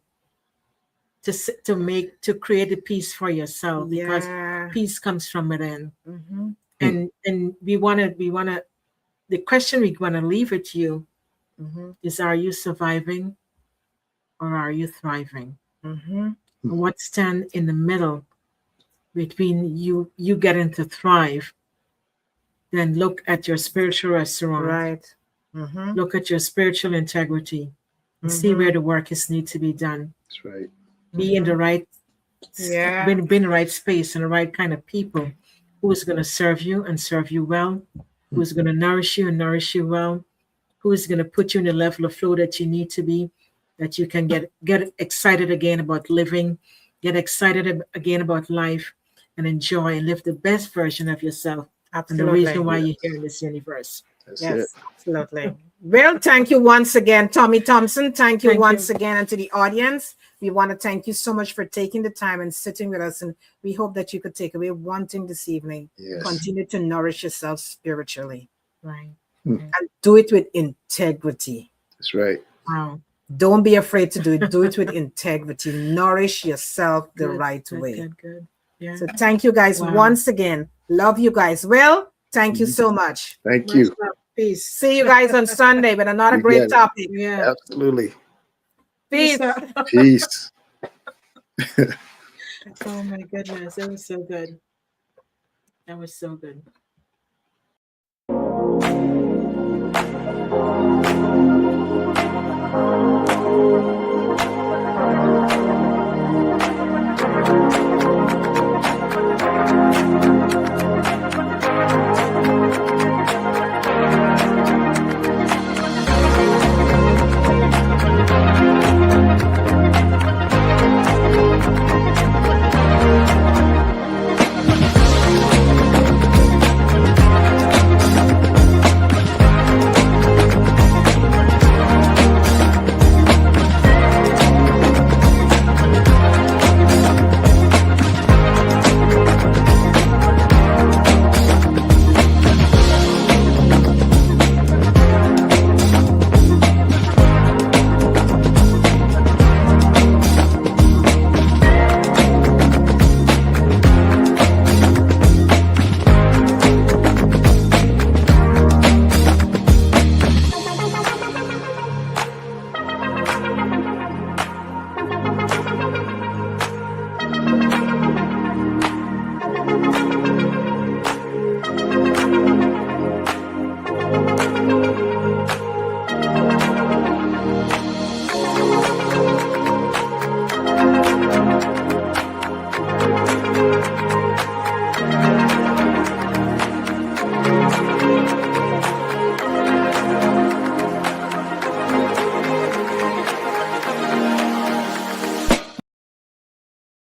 to create a peace for yourself, because Yeah. peace comes from within. Mm-hmm. And we wanna the question we want to leave with you Mm-hmm. is: are you surviving or are you thriving? Mm-hmm. And what stand in the middle between you getting to thrive? Then look at your spiritual restaurant. Right. Mm-hmm. Look at your spiritual integrity and see where the work is need to be done. That's right. Be in the right, Yeah. be in the right space and the right kind of people who is going to serve you and serve you well, who is going to nourish you and nourish you well, who is going to put you in the level of flow that you need to be, that you can get excited again about living, get excited again about life, and enjoy and live the best version of yourself. And the reason why you're here in this universe. That's Yes, it. absolutely. Well, thank you once again, Tommy Thompson. Thank you once again, and to the audience. We want to thank you so much for taking the time and sitting with us. And we hope that you could take away one thing this evening. Yes. Continue to nourish yourself spiritually. Right. And do it with integrity. That's right. Wow. Don't be afraid to do it. Do it with integrity. Nourish yourself the right way. Good. Yeah. So thank you guys once again. Love you guys. Well, thank you so much. Thank you. Peace. See you guys on Sunday with another great topic. Yeah. Absolutely. Peace. Peace. Oh my goodness. It was so good. That was so good.